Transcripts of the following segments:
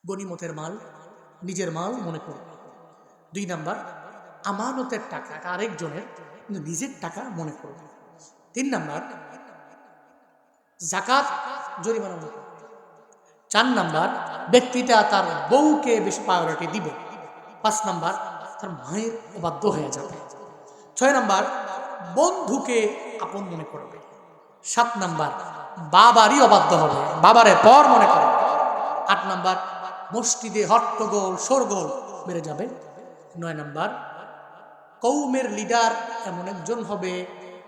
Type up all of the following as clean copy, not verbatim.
গনিমতের মাল নিজের মাল মনে করবে। 2 নাম্বার, আমানতের টাকা আরেকজনের কিন্তু নিজের টাকা মনে করবে। 3 নাম্বার, যাকাত জরিমানা মনে করবে। 4 নাম্বার, ব্যক্তিটা তার বউকে বেশি প্রায়োরিটি দিবে। 5 নাম্বার, তার মায়ের অবাধ্য হয়ে যাবে। 6 নাম্বার, বন্ধুকে আপন মনে করবে। 7 নাম্বার, বাবারই অবাধ্য হবে, বাবারে পর মনে করবে। 8 নাম্বার, মসজিদে হট্টগোল শোরগোল বেড়ে যাবে। 9 নাম্বার, কৌমের লিডার এমন একজন হবে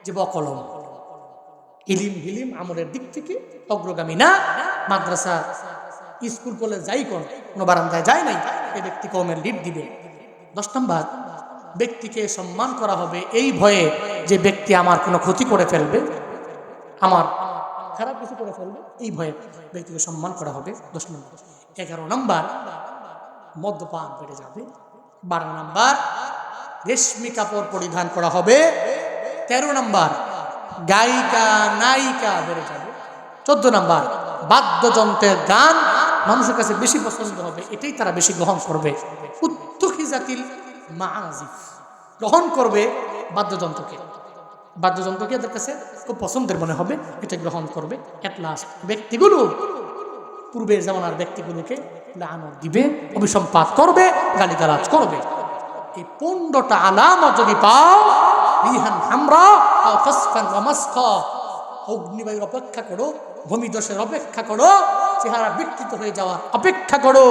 যে বকলম, ইলিম আমলের দিক থেকে অগ্রগামী না, মাদ্রাসা স্কুল কলেজ যাই কোনো বারান্দায় যায় নাই, এই ব্যক্তি কৌমের লিড দিবে। 10 নাম্বার, ব্যক্তিকে সম্মান করা হবে এই ভয়ে যে ব্যক্তি আমার কোনো ক্ষতি করে ফেলবে, আমার খারাপ কিছু করে ফেলবে, এই ভয়ে ব্যক্তিকে সম্মান করা হবে। 10 নম্বর। 11 নম্বর, মদ্যপান বেড়ে যাবে। 12 নম্বর, রেশমি কাপড় পরিধান করা হবে। 13 নম্বর, গায়িকা নায়িকা বেড়ে যাবে। 14 নম্বর, বাদ্যযন্ত্রের গান মানুষের কাছে বেশি পছন্দ হবে, এটাই তারা বেশি গ্রহণ করবে। উত্তুখিজাতিল মাআজিফ, গ্রহণ করবে বাদ্যযন্ত্রকে, বাদ্যযন্ত্রকে এদের কাছে খুব পছন্দের মনে হবে, এটা গ্রহণ করবে। এট লাস্ট ব্যক্তিগুলো পূর্বের জামানার ব্যক্তিগুলোকে লানত দিবে, অভিসম্পাত করবে, গালিগালাজ করবে। এই 15টা আলামত যদি পাও, রিহান হামরা আও কাসফান ওয়া মাসখা, অগ্নিবায়ুর অপেক্ষা করো, ভূমিধসের অপেক্ষা করো, চেহারা বিকৃত হয়ে যাওয়ার অপেক্ষা করো,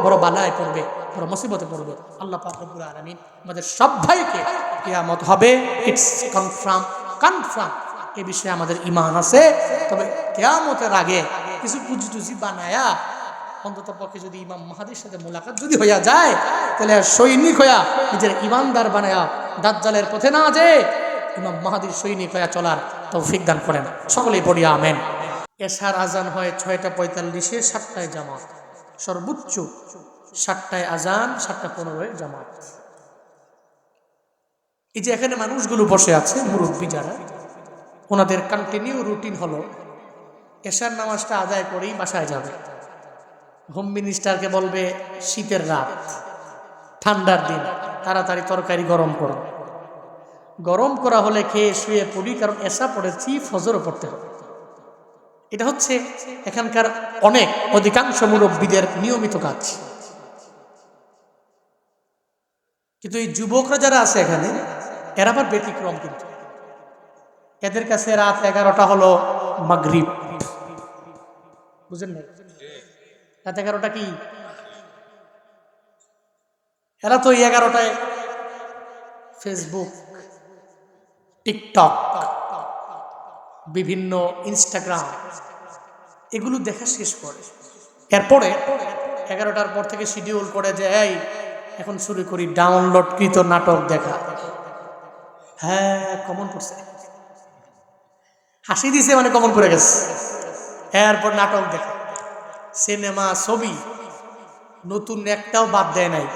বড় বালায় পড়বে, বড় মুসিবতে পড়বে। আল্লাহ পাক রব্বুল আলামিন আমাদের সব ভাইকে, কিয়ামত হবে, ইটস কনফার্ম। এই বিষয়ে আমাদের ঈমান আছে। তবে কিয়ামতের আগে কিছু পুঁজি টুজি বানায়া অন্তত পক্ষে যদি ইমাম মাহদীর সাথে মোলাকাত যদি হইয়া যায়, তাহলে সৈনিক হইয়া নিজের ইমানদার বানায়া দাজ্জালের পথে না যেয়ে ইমাম মাহদীর সৈনিক হইয়া চলার তৌফিক দান করেন। সকলেই পড়ি আমিন। এশার আজান হয় 6:45-এ, 7টায় জামাত, সর্বোচ্চ 7টায় আজান, 7:15-এ জামাত। এই যে এখানে মানুষগুলো বসে আছে মুরব্বী যারা, ওনাদের কন্টিনিউ রুটিন হলো এশার নামাজটা আদায় করেই বাসায় যাবে। হোম মিনিস্টারকে বলবে শীতের রাত, ঠান্ডার দিন, তাড়াতাড়ি তরকারি গরম করো। গরম করা হলে খেয়ে শুয়ে পড়ি, কারণ এশা পড়েছি, ফজরও পড়তে হবে। এটা হচ্ছে এখানকার অধিকাংশ মুরব্বীদের নিয়মিত কাজ। কিন্তু এই যুবকরা যারা আছে এখানে, এরা আবার ব্যতিক্রম। কিন্তু এদের কাছে রাত 11টা হলো মাগরিব, বুঝলেন না? রাত 11টা কি? এরা তো 11টায় ফেসবুক, টিকটক, বিভিন্ন ইনস্টাগ্রাম এগুলো দেখা শেষ করে, এরপরে 11টার পর থেকে শিডিউল করে যে এই এখন শুরু করি ডাউনলোডকৃত নাটক দেখা। হ্যাঁ, কমন পড়ছে, হাসি দিছে মানে কমন পড়ে গেছে। এরপর নাটক দেখা, সিনেমা, ছবি, নতুন একটাও বাদ দেয় নাই।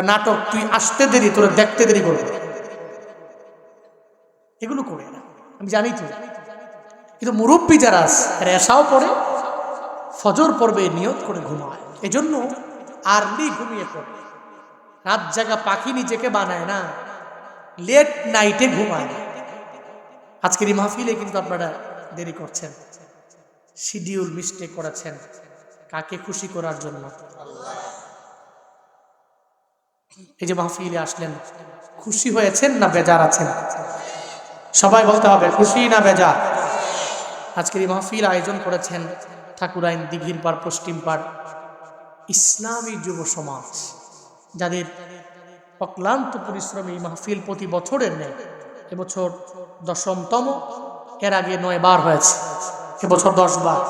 নাটক তুই আসতে দেরি, তোর দেখতে দেরি করবে, এগুলো করে না, আমি জানি তো। কিন্তু মুরব্বী যারা এশাও পড়ে, ফজর পড়বে নিয়ত করে ঘুমায়, এজন্য আর্লি ঘুমিয়ে পড়ে। রাত জাগা পাখি নিজেকে বানায় না, লেট নাইটে ঘুমায়। আজকের এই মাহফিলে কিন্তু আপনারা দেরি করছেন, শিডিউল মিস্টেক করেছেন। কাকে খুশি করার জন্য? এই যে মাহফিলে আসলেন, খুশি হয়েছেন না বেজার আছেন? সবাই বলতে হবে খুশি না বেজার। আজকের এই মাহফিল আয়োজন করেছেন ঠাকুরাইন দিঘির পাড় পশ্চিম পাড় ইসলামী যুব সমাজ, যাদের অক্লান্ত পরিশ্রমী মাহফিল প্রতি বছরের নেই। এবছর 10তম, এর আগে 9 বার হয়েছে, এবছর 10 বার।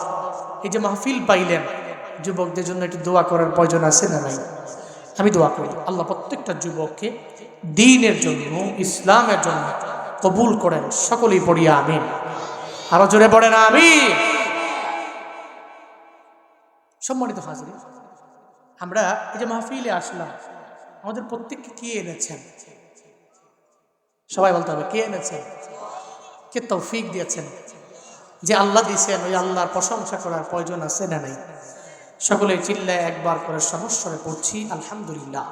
এই যে মাহফিল পাইলেন, যুবকদের জন্য একটু দোয়া করার প্রয়োজন আছে না নাই? আমি দোয়া করি আল্লাহ প্রত্যেকটা যুবককে দ্বীনের জন্য, ইসলামের জন্য কবুল করেন। সকলেই পড়ি আমিন। আরো জোরে পড়েন আমিন। সম্মানিত হাজির, আমরা এই যে মাহফিলে আসলাম, আমাদের প্রত্যেককে কে এনেছেন? সবাই বলতে হবে কে এনেছেন, কে তৌফিক দিয়েছেন। যে আল্লাহ দিয়েছেন, ওই আল্লাহর প্রশংসা করার প্রয়োজন আছে না নাই? সকলে চিল্লায় একবার করে সমস্যারে পড়ছি আলহামদুলিল্লাহ।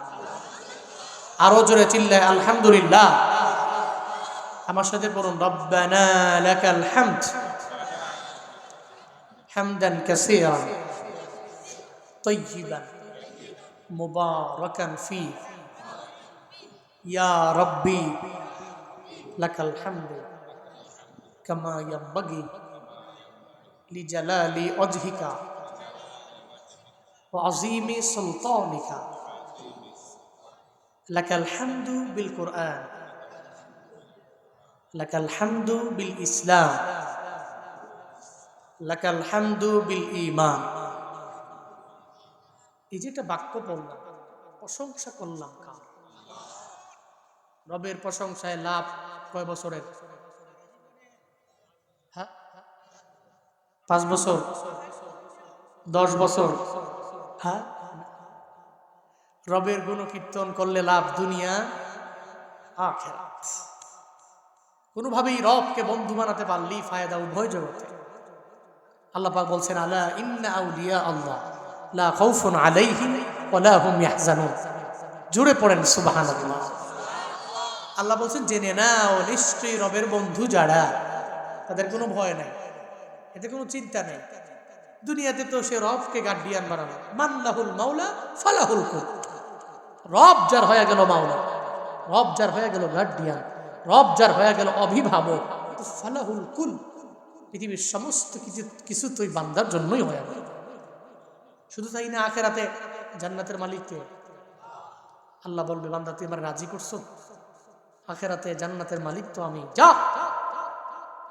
আরো জোরে চিল্লায় আলহামদুলিল্লাহ। আমার সাথে পড়ুন, রব্বানা লাকাল হামদ হামদান কাসীরান তাইয়িবান মুবারাকান ফী ইয়া রাব্বি লাকাল হামদু কামা ইয়ানবাগি লিজালালি ওয়াজহিকা ওয়া আযীমি সুলতানিকা। লাকাল হামদু বিল কুরআন, লাকাল হামদু বিল ইসলাম, লাকাল হামদু বিল ঈমান। এই যে একটা বাক্য বললাম, প্রশংসা করলাম কার? রবের প্রশংসায় লাভ কয় বছরের? হ্যাঁ, 5 বছর, 10 বছর? হ্যাঁ, রবের গুণকীর্তন করলে লাভ দুনিয়া আখিরাত। কোনোভাবেই রবকে বন্ধু বানাতে পারলেই ফায়দা উভয় জগতে। আল্লাহ পাক বলছেন, আলা ইন্না আউলিয়া আল্লাহ লা খাউফুন আলাইহিম ওয়া লা হুম ইয়াহজানুন। জোরে পড়েন সুবহানাল্লাহ। আল্লাহ বলছেন, জেনে নাও নিশ্চয়ই রবের বন্ধু যারা, তাদের কোনো ভয় নাই, এতে কোনো চিন্তা নেই। দুনিয়াতে তো সে রবকে গার্ডিয়ান বানানো, মান্নাহুল মাওলা ফালাহুল কুল। রব যার হয়ে গেল মাওলা, রব যার হয়ে গেল গার্ডিয়ান, রব যার হয়ে গেল অভিভাবক, ফালাহুল কুল। পৃথিবীর সমস্ত কিছু তো বান্দার জন্যই হয়ে গেল। শুধু তাই না, আখিরাতে জান্নাতের মালিককে আল্লাহ বলবে, বান্দা তুই আমার রাজি করছো? আখিরাতে জান্নাতের মালিক তো আমি, যা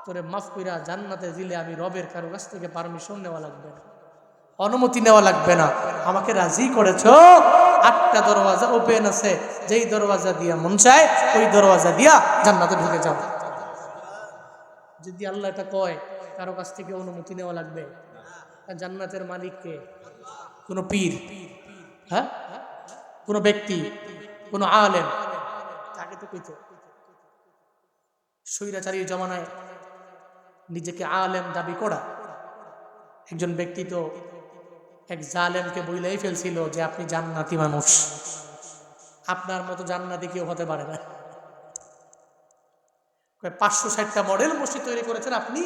তোরে মাফ কইরা জান্নাতে দিলে আমি রবের কারো কাছ থেকে পারমিশন নেওয়া লাগবে না, অনুমতি নেওয়া লাগবে না, আমাকে রাজি করেছো। 8টা দরওয়াজা ওপেন আছে, যেই দরওয়াজা দিয়া মন চায় ওই দরওয়াজা দিয়া জান্নাতে ঢুকে যাও। যদি আল্লাহ এটা কয়, কারো কাছ থেকে অনুমতি নেওয়া লাগবে? জান্নাতের মালিককে কোনো পীর, হ্যাঁ, কোনো ব্যক্তি, কোনো আলেম, তাকে তো কইতো। স্বৈরাচারী জমানায় নিজেকে আলেম দাবি করা একজন ব্যক্তি তো এক জালেমকে বইলাই ফেলছিল যে আপনি জান্নাতি মানুষ, আপনার মতো জান্নাতি কেউ হতে পারে না। 560টা মডেল মসজিদ তৈরি করেছেন আপনি,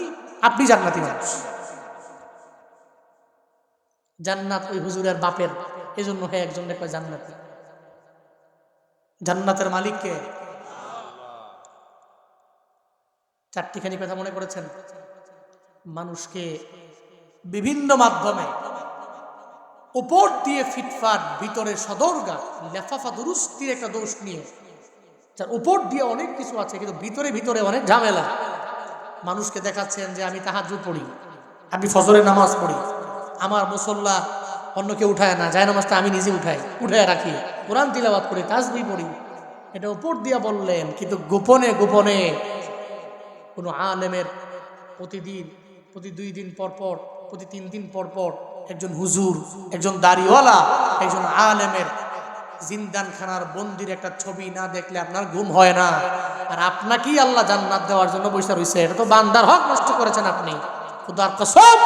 আপনি জান্নাতি মানুষ। জান্নাত ওই হুজুরের বাপের, এজন্য হ্যাঁ একজন কয় জান্নাতি। জান্নাতের মালিককে 4টিখানি কথা মনে করেছেন। মানুষকে বিভিন্ন মাধ্যমে উপর দিয়ে ফিটফাট, ভিতরে সদরগা লেফাফা দুরুস্তির একটা দোষ নিয়ে, যার উপর দিয়ে অনেক কিছু আছে কিন্তু ভিতরে ভিতরে অনেক ঝামেলা। মানুষকে দেখাচ্ছেন যে আমি তাহাজ্জুদ পড়ি, আমি ফজরের নামাজ পড়ি, আমার মুসল্লা অন্য কেউ উঠায় না, যায় নামাজটা আমি নিজে উঠায় রাখি, কোরআন তিলাওয়াত করি, তাসবিহ পড়ি। এটা উপর দিয়া বললেন, কিন্তু গোপনে গোপনে কোনো আলেমের প্রতিদিন, প্রতি 2 দিন পর পর, প্রতি 3 দিন পর পর একজন হুজুর, একজন দাড়িওয়ালা, একজন আলেমের জিন্দানখানার বন্দির একটা ছবি না দেখলে আপনার ঘুম হয় না। আর আপনাকেই আল্লাহ জান্নাত দেওয়ার জন্য বসে রয়েছে। এটা তো বান্দার হক নষ্ট করেছেন আপনি। খুদার কসম,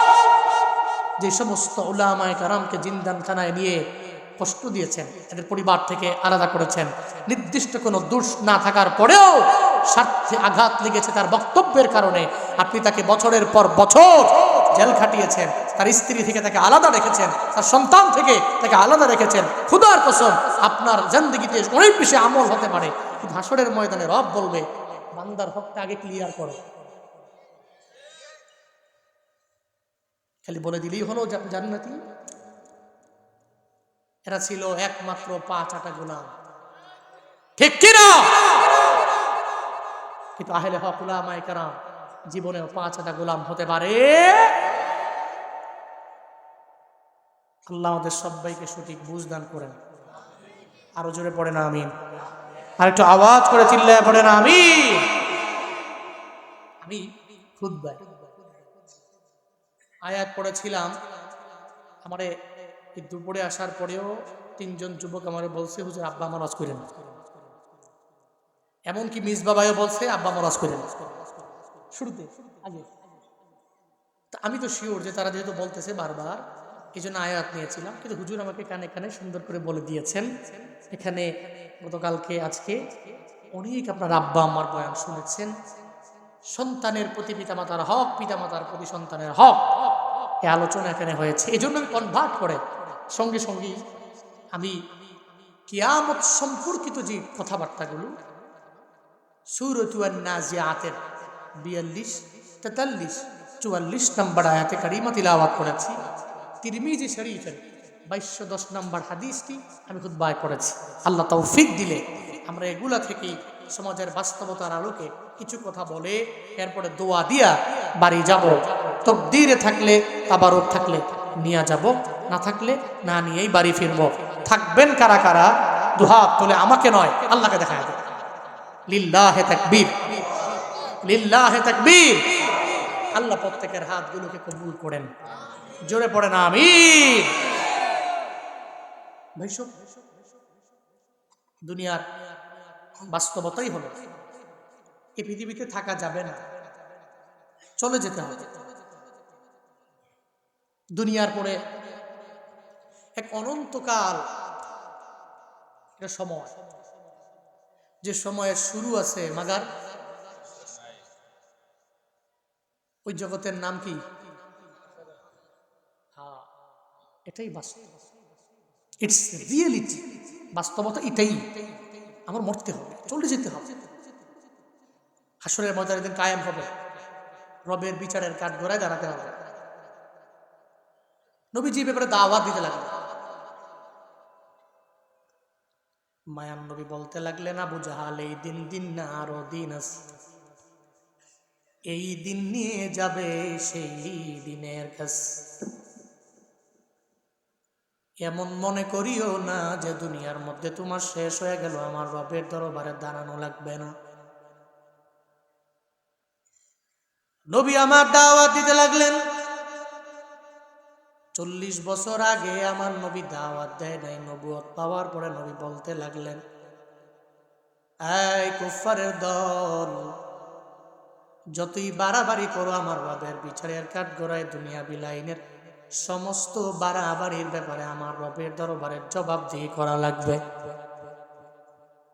যে সমস্ত উলামায়ে কেরামকে জিন্দানখানায় নিয়ে কষ্ট দিয়েছেন, এদের পরিবার থেকে আলাদা করেছেন, নির্দিষ্ট কোনো দোষ না থাকার পরেও স্বার্থে আঘাত লেগেছে তার বক্তব্যের কারণে, আপনি তাকে বছরের পর বছর জেল খাটিয়েছেন, তার স্ত্রী থেকে তাকে আলাদা রেখেছেন, তার সন্তান থেকে তাকে আলাদা রেখেছেন। খুদার কসম, আপনার জিন্দেগিতে অনেক বেশি আমল হতে পারে, কিন্তু হাসরের ময়দানে রব বলবে, বান্দার হকটা আগে ক্লিয়ার করো। খালি বলে দিলেই হলো যে আপনি জান্নাতি। এরা ছিল একমাত্র 5 আটা গোলাম, ঠিক কিনা? কিন্তু আহলে হক উলামায়ে কেরাম জীবনেও 5 আটা গোলাম হতে পারে। আল্লাহ আমাদের সবাইকে সঠিক বুঝ দান করেন। আরো জোরে পড়ে না আমিন। আর একটু আওয়াজ করে চিল্লায় পড়ে না আমিন। আমি খুতবায় আয়াত পড়েছিলাম, আমারে দুপুরে আসার পরেও 3 জন যুবক আমারে বলছে, হুজুর আব্বা আমার ওয়াজ করেন। এমনকি মিস বাবাইও বলছে আব্বা আমার ওয়াজ করেন শুরুতে আগে। আমি তো শিওর যে তারা যেহেতু বলতেছে বারবার, এই জন্য আয়াত নিয়েছিলাম, কিন্তু হুজুর আমাকে কানে কানে সুন্দর করে বলে দিয়েছেন। এখানে গতকালকে আজকে অনেক আপনার আব্বা আম্মার বয়ান শুনেছেন, সন্তানের প্রতি পিতামাতার হক, পিতামাতার প্রতি সন্তানের হক, এই আলোচনা এখানে হয়েছে। এই জন্য আমি কনভার্ট করে সঙ্গে সঙ্গে আমি কিয়ামত সম্পর্কিত যে কথাবার্তাগুলো সূরাতুন নাজিআতের ৪২, ৪৩, ৪৪ নম্বর আয়াতে কারিমা তিলাওয়াত করেছি। তিরমিজি শরীফের ২২১০ নম্বর হাদিসটি আমি খুতবায় পড়েছি। আল্লাহ তৌফিক দিলে আমরা এগুলা থেকেই সমাজের বাস্তবতার আলোকে কিছু কথা বলে এরপরে দোয়া দিয়া বাড়ি যাব। তকদিরে থাকলে তাবারক থাকলে নিয়ে যাব, না থাকলে না নিয়েই বাড়ি ফিরব। থাকবেন কারা কারা? দুহাত তুলে, আমাকে নয় আল্লাহকে দেখায় দেব। লিল্লাহে তাকবীর, লিল্লাহে তাকবীর। আল্লাহ প্রত্যেকের হাতগুলোকে কবুল করেন, জোরে পড়ে না আমিন। ভাই সব দুনিয়ার বাস্তবতাই হলো এই পৃথিবীতে থাকা যাবে না, চলে যেতে হবে। দুনিয়ার পরে এক অনন্তকাল একটা সময়, যে সময়ের শুরু আছে মাগার ওই জগতের নাম কি? এটাই বাস্তব, ইটস রিয়েলিটি, বাস্তবতা এটাই। আমার মরতে হবে, চলে যেতে হবে। হাসরের ময়দানে দিন কায়েম হবে, রবের বিচারের কাঠগড়ায় দাঁড়াতে হবে। নবীজি ব্যাপারে দাওয়াত দিতে লাগলেন। মায়ান নবী বলতে লাগলেন, আবু জাহাল এই দিন দিন না আরো দিন আছে, এই দিন নিয়ে যাবে সেই দিনের কাছে। এমন মনে করিও না যে দুনিয়ার মধ্যে তোমার শেষ হয়ে গেল, আমার রবের দরবারে দাঁড়ানো লাগবে না। নবী আমার দাওয়াত দিতে লাগলেন। ৪০ বছর আগে আমার নবী দাওয়াত দেয় নাই, নবুয়ত পাওয়ার পরে নবী বলতে লাগলেন, এই কুফারের দল, যতই বাড়াবাড়ি করো আমার রবের বিচারের কাঠগড়ায় দুনিয়া বিলাইনের সমস্ত বাড়াবাড়ির ব্যাপারে আমার রবের দরবারে জবাবদিহি করা লাগবে।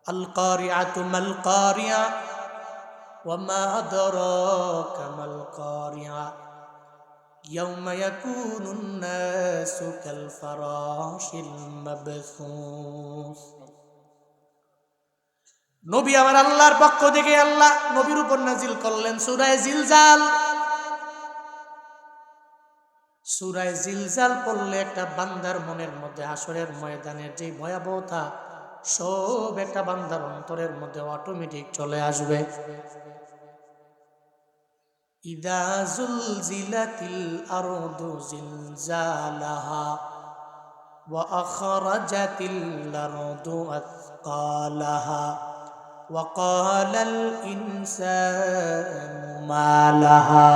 আল কারিআতু মাল কারিআ ওয়া মা আদরাকা মাল কারিআ ইয়াউমা ইয়াকুনুন নাসু কাল ফারাশিল মাবসুস। নবী আমার আল্লাহর পক্ষ থেকে আল্লাহ নবীর উপর নাজিল করলেন সূরা জিলজাল। সূরা জিলজাল পড়লে একটা বান্দার মনের মধ্যে হাসরের ময়দানের যে ভয়াবহতা সব একটা বান্দার অন্তরের মধ্যে অটোমেটিক চলে আসবে। ইদা জুলজিলাতিল আরদু জিলজালাহা ওয়া আখরাজাতিল আরদু আথকালাহা ওয়া ক্বালাল ইনসানু মা লাহা।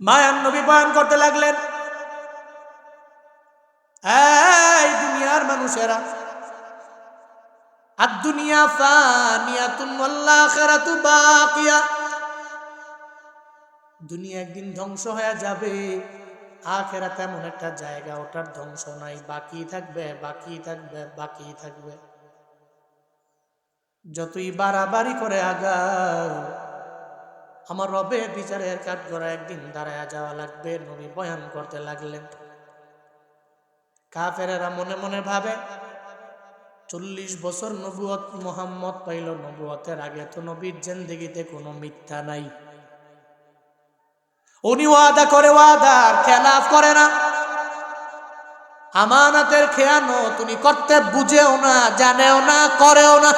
মায়ান নবী বয়ান করতে লাগলেন, এই দুনিয়ার মানুষেরা, আদ-দুনিয়া ফানিয়াতুন ওয়াল আখিরাতু বাকিয়া। দুনিয়া একদিন ধ্বংস হয়ে যাবে, আখিরাত এমন একটা জায়গা ওটার ধ্বংস নাই, বাকি থাকবে, বাকি থাকবে, বাকি থাকবে। যতই বাড়াবাড়ি করে আগাও আমার রবের বিচারের কাঠগড়ায় একদিন দাঁড়ায় যাওয়া লাগবে। নবী বয়ান করতে লাগলেন। কাফেরেরা মনে মনে ভাবে ৪০ বছর নবুয়ত মুহাম্মদ পাইল, নবুয়তের আগে তো নবীর জিন্দেগিতে কোনো মিথ্যা নাই। উনি ওয়াদা করে ওয়াদার খেলাফ করে না, আমানতের খেয়ানত উনি করতে বুঝেও না, জানেও না, করেও না।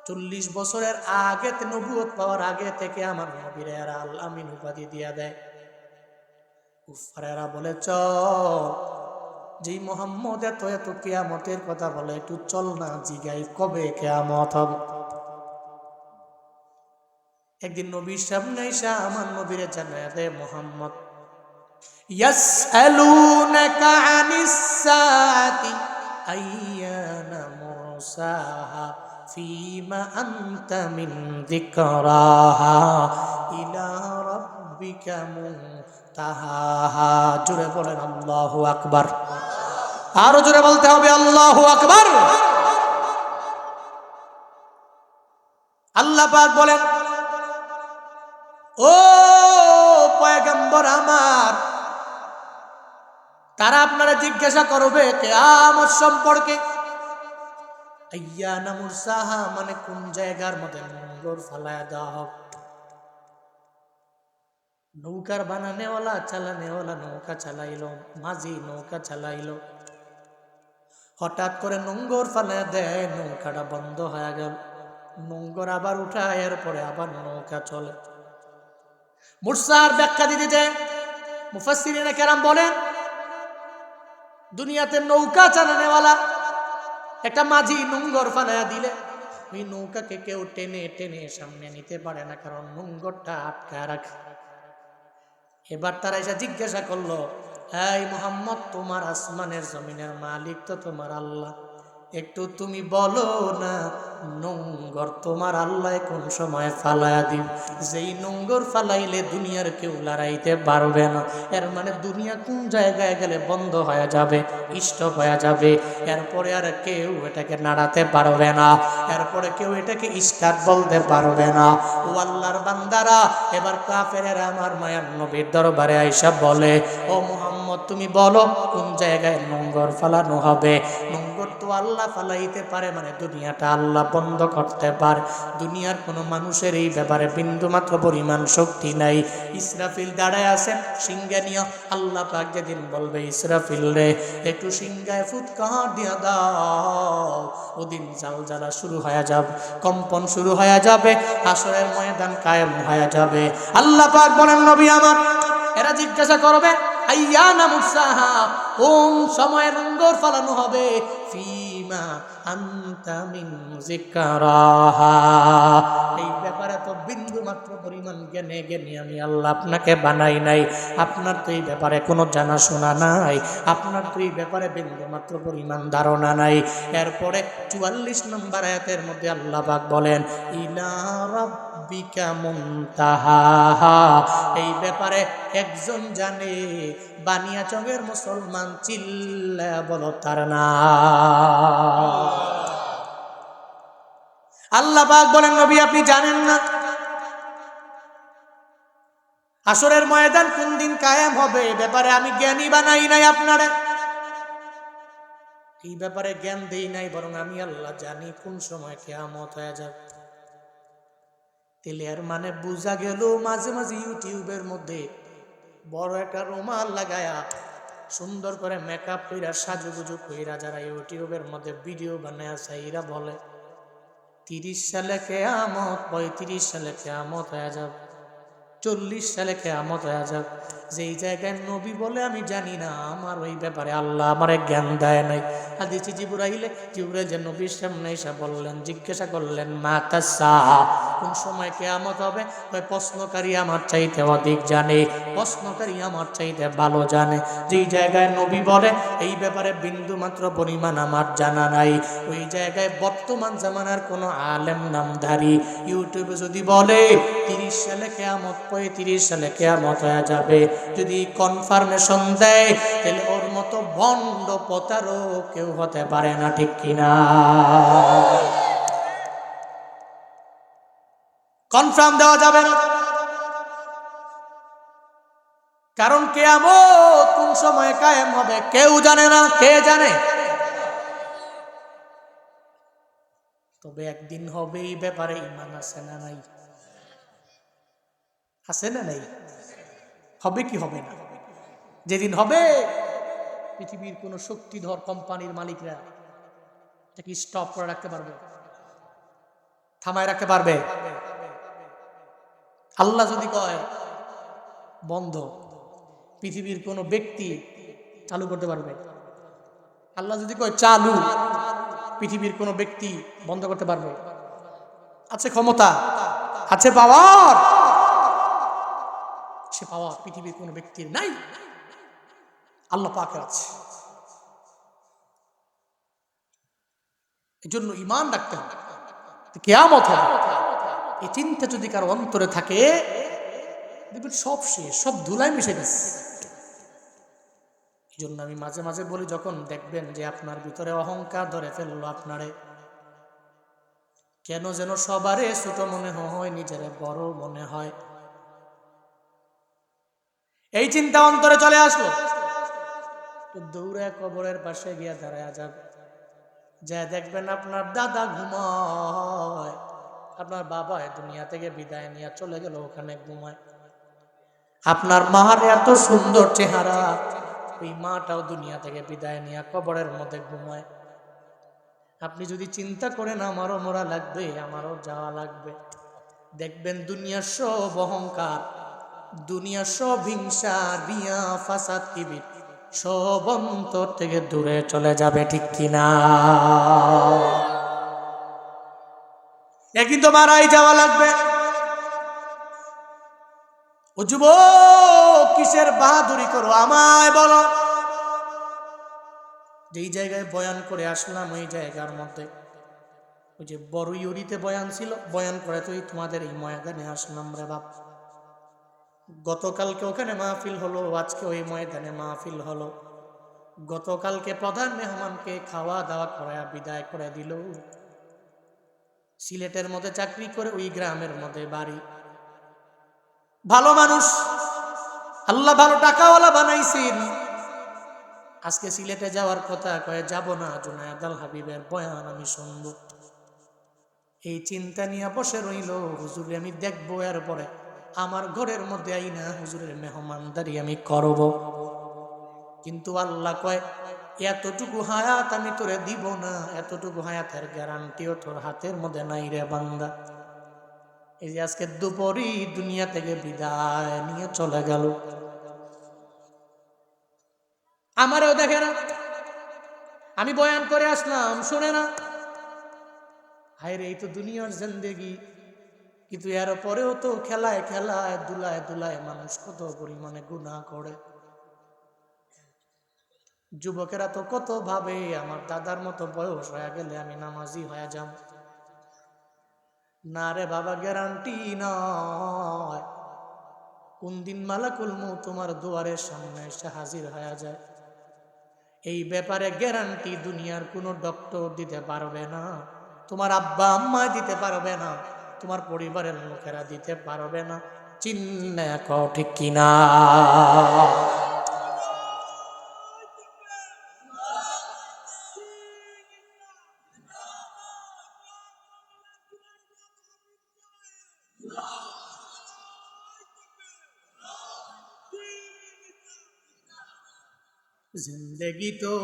৪০ বছরের আগে নবুয়ত পাওয়ার আগে থেকে আমার নবীর আল আমিন উপাধি দিয়া দেয়। কুফারেরা বলে, চল, যেই মোহাম্মদ এত এত কিয়ামতের কথা বলে, একটু চল না জিগাই কবে কিয়ামত হবে। একদিন নবীর সামনে এসে আমার নবীরে জানায় দেয়, মোহাম্মদ, ইয়াসআলুনাকা আনিস সাআতি আইয়ানা মুরসাহা ফিমা আনতা মিন যিকরাহা ইলা রাব্বিকা মুনতাহা। জোরে বলেন আল্লাহু আকবার। আরো জোরে বলতে হবে আল্লাহু আকবার। আল্লাহ পাক বলেন, ও পয়গম্বর আমার, তারা আপনারা জিজ্ঞাসা করবে কিয়ামত সম্পর্কে। আইয়ানা মুরসাহা মানে কোন জায়গার মধ্যে নোংর ফালায়া দেওয়া হবে। নৌকার বানানেওয়ালা চালানেওয়ালা নৌকা চালাইলো, মাঝি নৌকা চালাইলো, হঠাৎ করে নোংর ফালায়া দেয়, নৌকাটা বন্ধ হয়ে গেল। নোংর আবার উঠায়, এরপরে আবার নৌকা চলে। মুরসার ব্যাখ্যা দিতে যায় মুফাসসিরিনে কেরাম বলেন, দুনিয়াতে নৌকা চালানেওয়ালা একটা মাঝি নোংর ফালায়া দিলে ওই নৌকাকে কেউ টেনে টেনে সামনে নিতে পারে না, কারণ নোংরটা আটকায় রাখে। এবার তারা এসে জিজ্ঞাসা করলো, এই মুহাম্মদ, তোমার আসমানের জমিনের মালিক তো তোমার আল্লাহ, একটু তুমি বলো না নোংর তোমার আল্লাহ কোন সময় ফালায়া দিন, যেই নোংর ফালাইলে দুনিয়ার কেউ লড়াইতে পারবে না। এর মানে দুনিয়া কোন জায়গায় গেলে বন্ধ হয়ে যাবে, স্টপ হয়ে যাবে, এরপরে আর কেউ এটাকে নাড়াতে পারবে না, এরপরে কেউ এটাকে স্টার্ট বলতে পারবে না। ও আল্লাহর বান্দারা, এবার কাফেরেরা আমার মায়ার নবীর দরবারে আইসা বলে, ও মুহাম্মদ তুমি বলো কোন জায়গায় নোংর ফালানো হবে। নোংর তো আল্লাহ ফালাইতে পারে, মানে দুনিয়াটা আল্লাহ বন্ধ করতে পারে। দুনিয়ার কোনো মানুষের এই ব্যাপারে বিন্দুমাত্র পরিমাণ শক্তি নাই। ইসরাফিল দাঁড়ায় আছেন সিংহা নিয়ে। আল্লাহ পাক যেদিন বলবে ইসরাফিল রে একটু সিংহায় ফুৎকার দিয়া দাও, ওদিন জালজালা শুরু হয়ে যাবে, কম্পন শুরু হয়ে যাবে, হাসরের ময়দান কায়েম হয়ে যাবে। আল্লাহ পাক বলেন, নবী আমার, এরা জিজ্ঞাসা করবে আইয়ানা মুরসাহা, কোন সময় নোংর ফালানো হবে। ফিমা আনতা মিন যিকরাহা, এই ব্যাপারে তো বিন্দু মাত্র পরিমাণ জ্ঞানে আমি আল্লাহ আপনাকে বানাই নাই। আপনার তো এই ব্যাপারে কোনো জানাশোনা নাই, আপনার তো এই ব্যাপারে বিন্দু মাত্র পরিমাণ ধারণা নাই। এরপরে 44 নম্বর আয়াতের মধ্যে আল্লাহ পাক বলেন, ইলা রাব্বিকা মুনতাহা, এই ব্যাপারে একজন জানে, বানিয়াচঙের মুসলমান চিল্লা বলো তার না। আল্লাহ পাক বলেন, নবী আপনি জানেন না হাসরের ময়দান কোন দিন কায়েম হবে, এই ব্যাপারে আমি জ্ঞানী বানাই নাই আপনারে, এই ব্যাপারে জ্ঞান দেই নাই, বরং আমি আল্লাহ জানি কোন সময় কিয়ামত হয়ে যাবে। তেলে এর মানে বুঝা গেল, মাঝে মাঝে ইউটিউবের মধ্যে বড় একটা রুমাল লাগায়া সুন্দর করে মেকআপ কইরা সাজুগুজু কইরা যারা ইউটিউবের মধ্যে ভিডিও বানায় সাইরা বলে 30 সালে কিয়ামত, 35 সালে কিয়ামত হয়ে যাবে, 40 সালে কিয়ামত হয়ে যাবে। যেই জায়গায় নবী বলে আমি জানি না, আমার ওই ব্যাপারে আল্লাহ আমারে জ্ঞান দেয় নাই। হাদিসে জিবরাইল যে নবীর সামনে এসে বললেন, জিজ্ঞাসা করলেন মাতা সাআ, কোন সময় কিয়ামত হবে। ওই প্রশ্নকারী আমার চাইতে অধিক জানে, প্রশ্নকারী আমার চাইতে ভালো জানে। যেই জায়গায় নবী বলে এই ব্যাপারে বিন্দু মাত্র পরিমাণ আমার জানা নাই, ওই জায়গায় বর্তমান জামানার কোনো আলেম নামধারী ইউটিউবে যদি বলে 30 সালে কিয়ামত, 35 সালে কিয়ামত হয়ে যাবে, যদি কনফার্মেশন দেয়, তাহলে ওর মতো ভণ্ড প্রতারক কেউ হতে পারে না, ঠিক কিনা? কনফার্ম দেওয়া যাবে না, কারণ কিয়ামত কোন সময় কায়েম হবে কেউ জানে না। কে জানে? তবে একদিন হবে, এই ব্যাপারে ঈমান আছে না নাই? আছে না নাই? হবে কি হবে না? যেদিন হবে পৃথিবীর কোন শক্তিধর কোম্পানির মালিকরা এটাকে স্টপ করে রাখতে পারবে? থামায় রাখতে পারবে? আল্লাহ যদি কয় বন্ধ, পৃথিবীর কোন ব্যক্তি চালু করতে পারবে? আল্লাহ যদি কয় চালু, পৃথিবীর কোন ব্যক্তি বন্ধ করতে পারবে? আছে ক্ষমতা, আছে পাওয়ার, সে পাওয়ার পৃথিবীর কোন ব্যক্তির নাই, আল্লাহ পাকের আছে। এজন্য ঈমান রাখতে হবে কিয়ামত হবে। এই চিন্তা যদি কারো অন্তরে থাকে, দেখবেন সব শেষ, সব ধুলাই মিশে গেছে। এই জন্য আমি মাঝে মাঝে বলি, যখন দেখবেন যে আপনার ভিতরে অহংকার ধরে ফেললো আপনারে, কেন যেন সবারে ছোট মনে হয়, নিজেরে বড় মনে হয়, এই চিন্তা অন্তরে চলে আসলো, তো দৌড়ে কবরের পাশে গিয়া দাঁড়ায় যাবে, যা দেখবেন আপনার দাদা ঘুমায়, আপনার বাবা দুনিয়া থেকে বিদায় নিয়ে চলে গেল, ওখানে ঘুমায়। আপনার মার এত সুন্দর চেহারা, ওই মাটাও দুনিয়া থেকে বিদায় নিয়ে কবরের মধ্যে ঘুমায়। আপনি যদি চিন্তা করেন আমারও মরা লাগবে, আমারও যাওয়া লাগবে, দেখবেন দুনিয়ার সব অহংকার, দুনিয়ার সব হিংসা, রিয়া, ফাসাদ, কিবির সব অন্তর থেকে দূরে চলে যাবে, ঠিক কিনা? একদিন তো মারাই যাওয়া লাগবে। ও যুবক, কিসের বাহাদুরি করো, আমায় বলো। যেই জায়গায় বয়ান করে আসলাম, ওই জায়গার মধ্যে ওই যে বড়ইউরিতে বয়ান ছিল, বয়ান করে তো তোমাদের এই ময়দানে আসলাম রে বাপ। গতকালকে ওখানে মাহফিল হলো, আজকে ওই ময়দানে মাহফিল হলো। গতকালকে প্রধান মেহমানকে খাওয়া দাওয়া করায় বিদায় করে দিল। সিলেটের মধ্যে চাকরি করে, ওই গ্রামের মধ্যে বাড়ি, ভালো মানুষ, আল্লাহ ভালো টাকাওয়ালা বানাইছেন। আজকে সিলেটে যাওয়ার কথা কয়ে, যাব না, জুনায়েদ আল হাবিবের বয়ান আমি শুনবো। এই চিন্তা নিয়ে বসে রইল, হুজুরে আমি দেখবো, এরপরে আমার ঘরের মধ্যে আইনা হুজুরের মেহমানদারি আমি করব। কিন্তু আল্লাহ কয়, এতটুকু হায়াত আমি তোরে দিব না, এতটুকু হায়াতের গ্যারান্টিও তোর হাতের মধ্যে নাই রে বান্দা। এই যে আজকে দুপুরই দুনিয়া থেকে বিদায় নিয়ে চলে গেল, আমারও দেখে না, আমি বয়ান করে আসলাম, শুনে না। হায় রে, এই তো দুনিয়ার জিন্দেগি। কিন্তু এর পরেও তো খেলায় খেলায়, দুলায় দুলায় মানুষ কত পরিমাণে গুনাহ করে। যুবকেরা তো কত ভাবে, আমার দাদার মতো বয়স হয়ে গেলে আমি নামাজি হয়ে যাব। না রে বাবা, গ্যারান্টি নয়। কোন দিন মালাকুল মউত তোমার দুয়ারের সামনে এসে হাজির হয়ে যায়, এই ব্যাপারে গ্যারান্টি দুনিয়ার কোনো ডক্টর দিতে পারবে না, তোমার আব্বা আম্মা দিতে পারবে না, তোমার পরিবারের লোকেরা দিতে পারবে না। চিন্না কও ঠিক কিনা? জিন্দেগি তো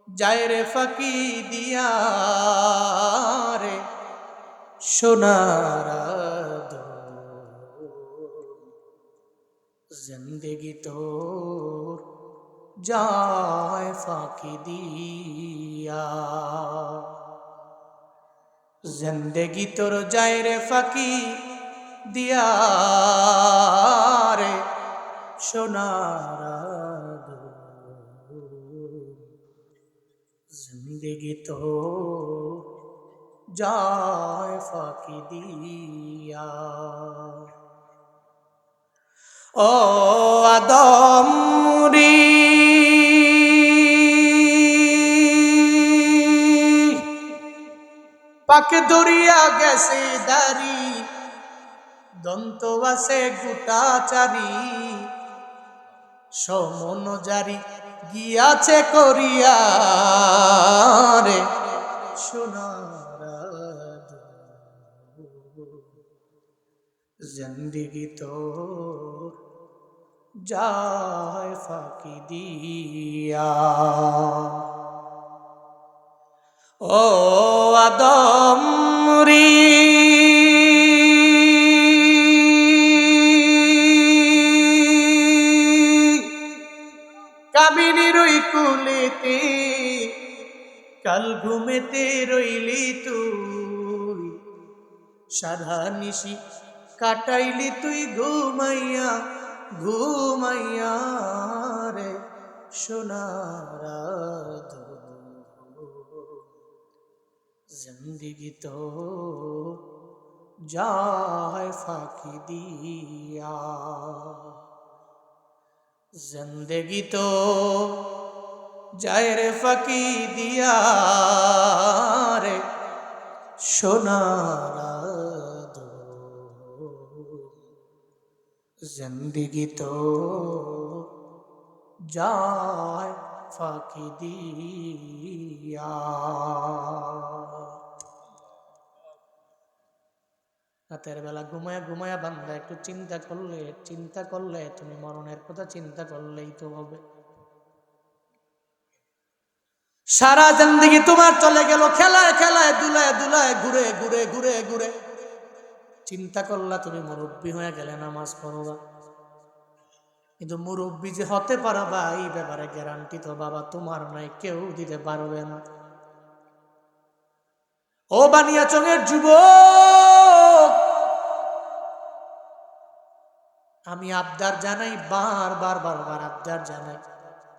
যায় রে ফাঁকি দিয়া রে সোনার জিন্দেগি তো যায় ফাঁকি দিয়া, জিন্দেগি তোর যায় রে ফাঁকি দিয়া রে সোনার জিন্দেগি তো যায় ফাঁকি দিয়া। ও আদম রে, পাকে ধরিয়া গেছে দাড়ি, দন্ত আছে গোটা চারি, সমন জারি গিয়াছে করিয়া রে সোনার জিন্দেগি তো যায় ফাঁকি দিয়া। ও আদম রে, কামিনী রই কুলেতে কাল ঘুমেতে রইলি তুই, সারা নিশি কাটাইলি তুই ঘুমাইয়া ঘুমাইয়া রে সোনার জিন্দেগি তো যায় ফাঁকি দিয়া। জিন্দেগি তো যায় রে ফাঁকি দিয়া রে সোনার জিন্দেগি তো যায় ফাঁকি দিয়া। রাতের বেলা ঘুমায়া ঘুমায়া বান্দা একটু চিন্তা করলে তুমি মরণের কথা চিন্তা করলেই তো হবে। সারা জিন্দেগি তোমার চলে গেল খেলায় খেলায় দুলায় দুলায় ঘুরে ঘুরে ঘুরে ঘুরে। চিন্তা করলা তুমি মুরব্বী হয়ে গেলে নামাজ পড়বা, কিন্তু মুরব্বী যে হতে পারবা এই ব্যাপারে গ্যারান্টি তো বাবা তোমার নাই, কেউ দিতে পারবে না। ও বানিয়াচংয়ের যুবক, আমি আবদার জানাই, বারবার আবদার জানাই,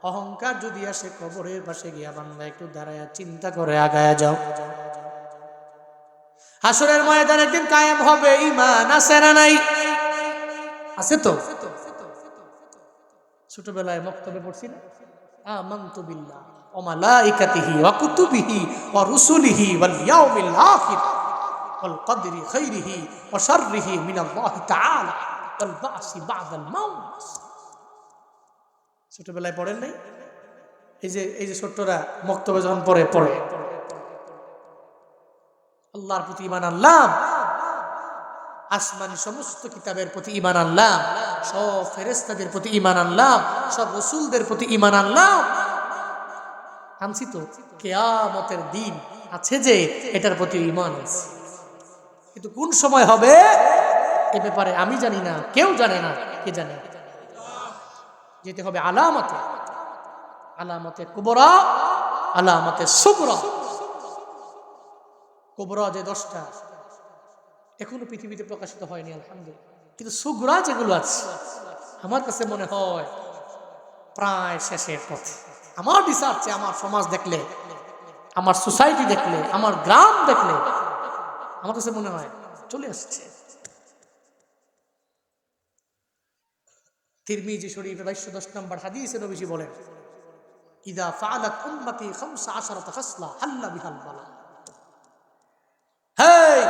অহংকার যদি আসে কবরের পাশে গিয়া বান্দা একটু দাঁড়ায়া চিন্তা করে আগায়া যাও। হাসরের ময়দান একদিন কায়েম হবে, ঈমান আছে না নাই? আছে তো। ছোটবেলায় মক্তবে পড়ছি না, আমানতু বিল্লাহ ওয়া মালাইকাতিহি ওয়া কুতুবিহি ওয়া রুসুলিহি ওয়াল ইয়াউমিল আখির ওয়াল কদরি খাইরিহি ওয়া শাররিহি মিনাল্লাহি তাআলা ওয়াল বা'সি বা'দাল মাউত। ছোটবেলায় পড়েন নাই? এই যে ছোট্টরা মক্তবে যখন পড়ে আল্লাহর প্রতি ঈমান আনলাম, আসমানি সমস্ত কিতাবের প্রতি ঈমান আনলাম, সব ফেরেশতাদের প্রতি ঈমান আনলাম, সব রাসূলদের প্রতি ঈমান আনলাম। আনছি তো, কিয়ামতের দিন আছে যে এটার প্রতি ঈমান আছে, কিন্তু কোন সময় হবে এ ব্যাপারে আমি জানি না, কেউ জানে না। কে জানে? যেতে হবে আলামতে কুবরা, আলামতে সুগরা। কুবরা যে 10টা এখনো পৃথিবীতে প্রকাশিত হয়নি আলহামদুলিল্লাহ, কিন্তু সুগরা যেগুলো আছে আমার কাছে মনে হয় প্রায় শেষের পথে। আমার রিসার্চে, আমার সমাজ দেখলে, আমার সোসাইটি দেখলে, আমার গ্রাম দেখলে আমার কাছে মনে হয় চলে আসছে। তিরমিজি শরীফের 2210 নম্বর হাদিসে নবীজি বলেন, ইদা ফাআলাত উম্মতি 15 খাসলা হাল্লা বিহাল বালা। হেই,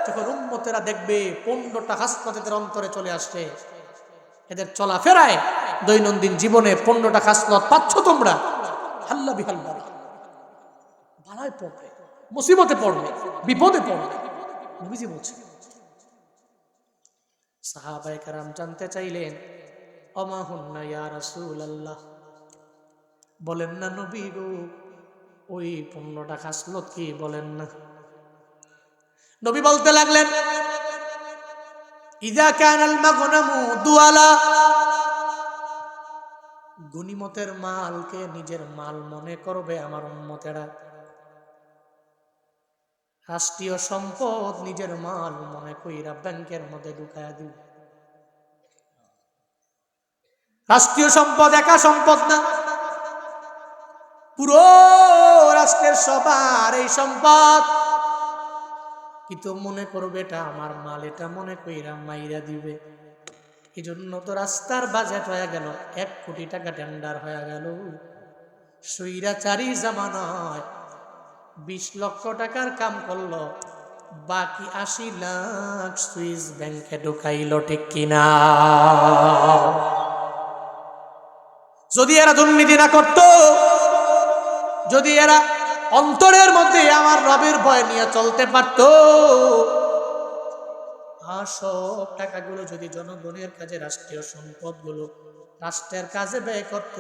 যখন উম্মতেরা দেখবে 15টা খাসলত এদের অন্তরে চলে আসছে, এদের চলাফেরায় দৈনন্দিন জীবনে 15টা খাসলত পাচ্ছ তোমরা, হাল্লা বিহাল বালা, বালায় পড়বে, মুসিবতে পড়বে, বিপদে পড়বে। নবীজি বলছেন। সাহাবায়ে কেরাম জানতে চাইলেন, ওমা হুন্না ইয়া রাসূলুল্লাহ, বলেন না নবী গো, ওই 15টা খাসলত কি বলেন না? নবী বলতে লাগলেন, ইযা কানাল মাগনামু দুআলা, গনিমতের মালকে নিজের মাল মনে করবে আমার উম্মতেরা। রাষ্ট্রীয় সম্পদ নিজের মাল মনে কইরা ব্যাংকের মধ্যে ঢুকায়া দিবে। রাষ্ট্রীয় সম্পদ একা সম্পদ না, পুরো রাষ্ট্রের সবার এই সম্পদ, কিন্তু মনে করবে এটা আমার মাল, এটা মনে কইরা মাইরা দিবে। এই জন্য তো রাস্তার বাজেট হয়ে গেল 1 কোটি টাকা টেন্ডার হয়ে গেল। স্বৈরাচারী জামানায় 20 লক্ষ টাকার কাম করলো, বাকি 80 লাখ সুইস ব্যাংকে ঢুকাইল, ঠিক কিনা? যদি এরা দুর্নীতি না করত, যদি এরা অন্তরের মধ্যে আমার রবের ভয় নিয়ে চলতে পারত, আর সব টাকাগুলো যদি জনগণের কাজে, রাষ্ট্রীয় সম্পদগুলো রাষ্ট্রের কাজে ব্যয় করত,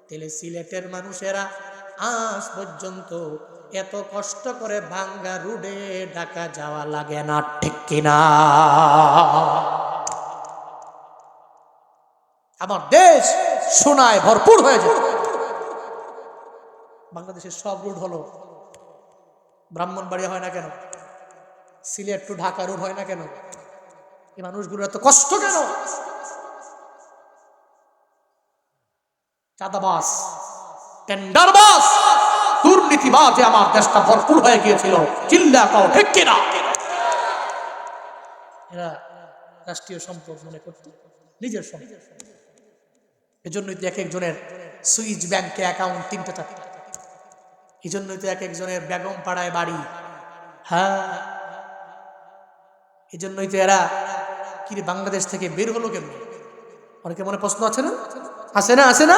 তাহলে সিলেটের মানুষেরা আজ পর্যন্ত এত কষ্ট করে ভাঙ্গা রুডে ঢাকা যাওয়া লাগে না, ঠিক কিনা? আমার দেশ সোনায় ভরপুর হয়ে যেত। বাংলাদেশের সব রুট হলো, ব্রাহ্মণবাড়িয়া হয় না কেন? সিলেট টু ঢাকা রুট হয় না কেন? এই মানুষগুলোর এত কষ্ট কেন? চাঁদাবাজ, টেন্ডারবাজ, দুর্নীতিবাজে আমার দেশটা ভরপুর হয়ে গিয়েছিল। চিল্লা কও, ঠিক কিনা? এরা রাষ্ট্রীয় সম্পদ মনে করত, নিজের সম্পদ। এজন্যই তো এক একজনের সুইচ ব্যাংকে অ্যাকাউন্ট 3টা 4টা। এই জন্যই তো এক একজনের বেগম পাড়ায় বাড়ি। হ্যাঁ, এই জন্যই তো এরা কি রে বাংলাদেশ থেকে বের হলো কেন? অনেকে মনে প্রশ্ন আছে না, আছে না, আছে না?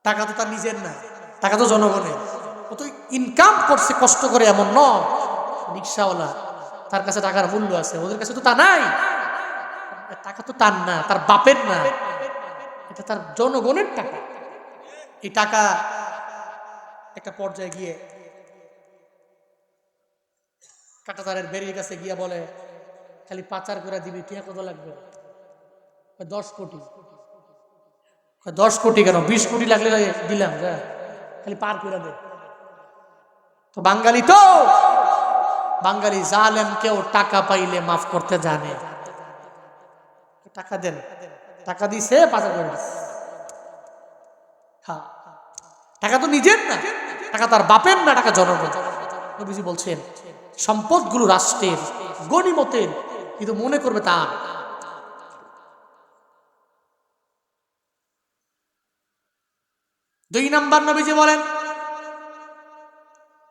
টাকা তো তার নিজের না, টাকা তো জনগণের। ও তো ইনকাম করছে কষ্ট করে, এমন নয়। রিক্সাওয়ালা, তার কাছে টাকার মূল্য আছে, ওদের কাছে তো তা নাই। টাকা তো তার না, তার বাপের না, এটা তার জনগণের টাকা। এই টাকা একটা পর্যায়ে গিয়ে কাঁটাতারের বেরিয়ে কাছে গিয়া বলে, খালি পাচার করে দিবি, টিয়া কত লাগবে? 10 কোটি। 10 কোটি কেন, 20 কোটি লাগলে দিলাম, যা খালি পার করে দে। তো বাঙালি জালেমকেও টাকা পাইলে মাফ করতে জানে। টাকা দেন, টাকা দিছে, পাচার করে দিছে। হ্যাঁ, টাকা তো নিজের না, টাকা তার বাপের না, টাকা জনগণ। নবীজি বলছেন সম্পদগুলো রাষ্ট্রের, গনিমতের, কিন্তু মনে করবে তার। 2 নাম্বার নবীজি বলেন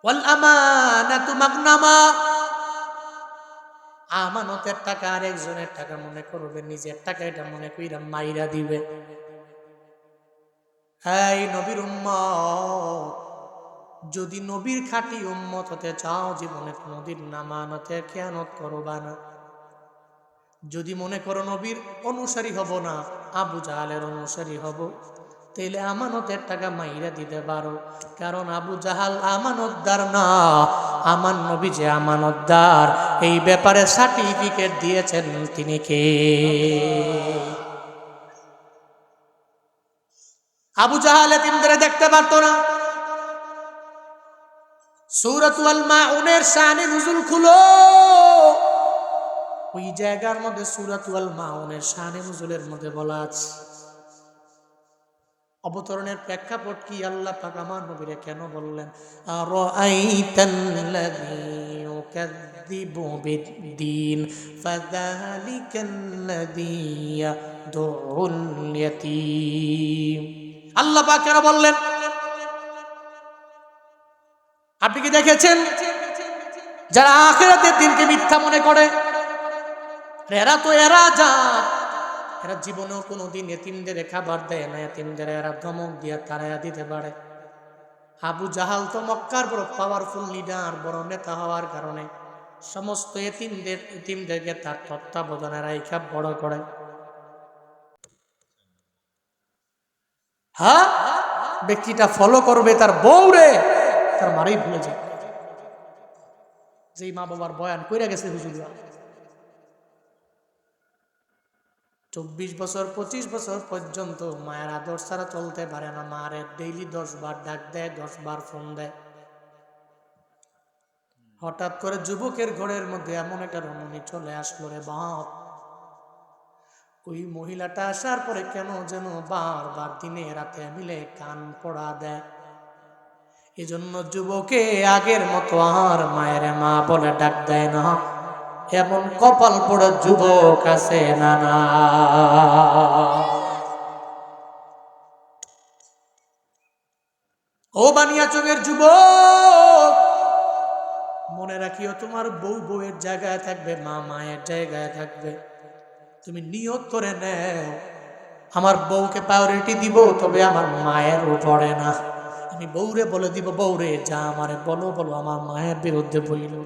ওয়াল আমানাতু মাগনামা, আমানতের টাকা আর একজনের টাকা মনে করবে নিজের টাকা, এটা মনে কইরা মাইরা দিবে। এই নবীর উম্মত, যদি নবীর খাঁটি উম্মত হতে চাও, জীবনে কোনোদিন আমানতের খেয়ানত করবা না। যদি মনে করো নবীর অনুসারী হব না, আবু জাহালের অনুসারী হব, তাইলে আমানতের টাকা মাইরা দিতে পারো। কারণ আবু জাহাল আমানতদার না, আমার নবী যে আমানতদার, এই ব্যাপারে সার্টিফিকেট দিয়েছেন তিনি কে? আবু জাহাল এতিমদের দেখতে পারতো না। সূরাতুল মাউনের শানে নুজুল খুলো, ওই জায়গার মধ্যে সূরাতুল মাউনের শানে নুজুলের মধ্যে বলা আছে। অবতরণের প্রেক্ষাপট কি, আল্লাহ পাক আমার নবীরে কেন বললেন আরাআইতাল্লাযী ইউকাযযিবু বিদ্দীন ফাযালিকাল্লাযী ইয়াদউল ইয়াতীম। আল্লাহ পাক কেন বললেন? আপনি কি দেখেছেন যারা আখিরাতের দিনকে মিথ্যা মনে করে, এরা জীবনেও কোনোদিন এতিমদের খাবার দেয় না, এতিমদের এরা ধমক দিয়া তাড়াইয়া দিতে পারে। আবু জাহাল তো মক্কার বড় পাওয়ারফুল লিডার, বড় নেতা হওয়ার কারণে সমস্ত এতিমদেরকে তার তত্ত্বাবধানে রাইখা বড় করে। হ্যাঁ, ব্যক্তিটা ফলো করবে তার বউরে, তার মারেই ভুলে যায়। যেই মা বাবার বয়ান কইরা গেছে হুজুররা, 24 বছর 25 বছর পর্যন্ত মায়ের আদর ছাড়া চলতে পারে না। মারে ডেইলি 10 বার ডাক দেয়, 10 বার ফোন দেয়। হঠাৎ করে যুবকের ঘরের মধ্যে এমন একটা রমণী চলে আসলো রে বাপ। ওই মহিলাটা আসার পরে কেন যেন বারবার দিনে রাতে মিলে কান পড়া দেয়। এজন্য যুবকে আগের মতো আর মায়ের মা বলে ডাক দেয় না। এমন কপাল পোড়া যুবক আছে না? না, ও বানিয়াচঙের যুবক, মনে রাখিও তোমার বউ বউয়ের জায়গায় থাকবে, মা মায়ের জায়গায় থাকবে। তুমি নিয়ত করে নেও আমার বউকে প্রায়োরিটি দিব, তবে আমার মায়ের উপরে না। আমি বউরে বলে দিব, বউরে যা আমারে বলো আমার মায়ের বিরুদ্ধে বইল।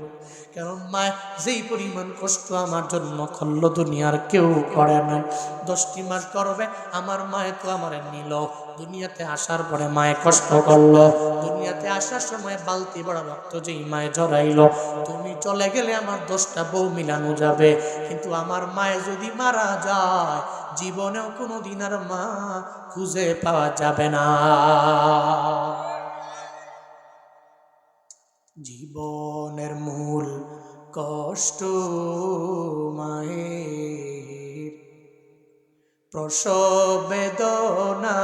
কারণ মায়ের যেই পরিমাণ কষ্ট আমার জন্য করল দুনিয়ার কেউ করে নাই। 10টি মাস গর্ভে আমার মায়ে তো আমারে নিল, দুনিয়াতে আসার পরে মায়ে কষ্ট করলো, দুনিয়াতে আসার সময় বালতি বড় রক্ত যেই মায়ে জড়াইল। তুমি চলে গেলে আমার 10টা বউ মিলানো যাবে, কিন্তু আমার মায়ে যদি মারা যায়, জীবনেও কোনোদিন আর মা খুঁজে পাওয়া যাবে না। জীবনের মূল কষ্ট মায়ের, প্রসব বেদনা,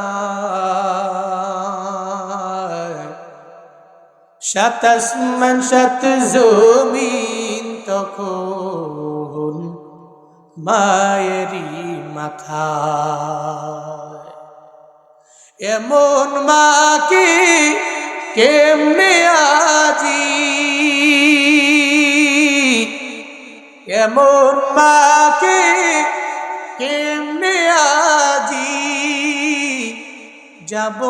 সাত আসমান সাত জমিন তখন মায়েরই মাথায়। এমন মা কি কেমনে আজি, এমন মা কি কেমনে আজি যাব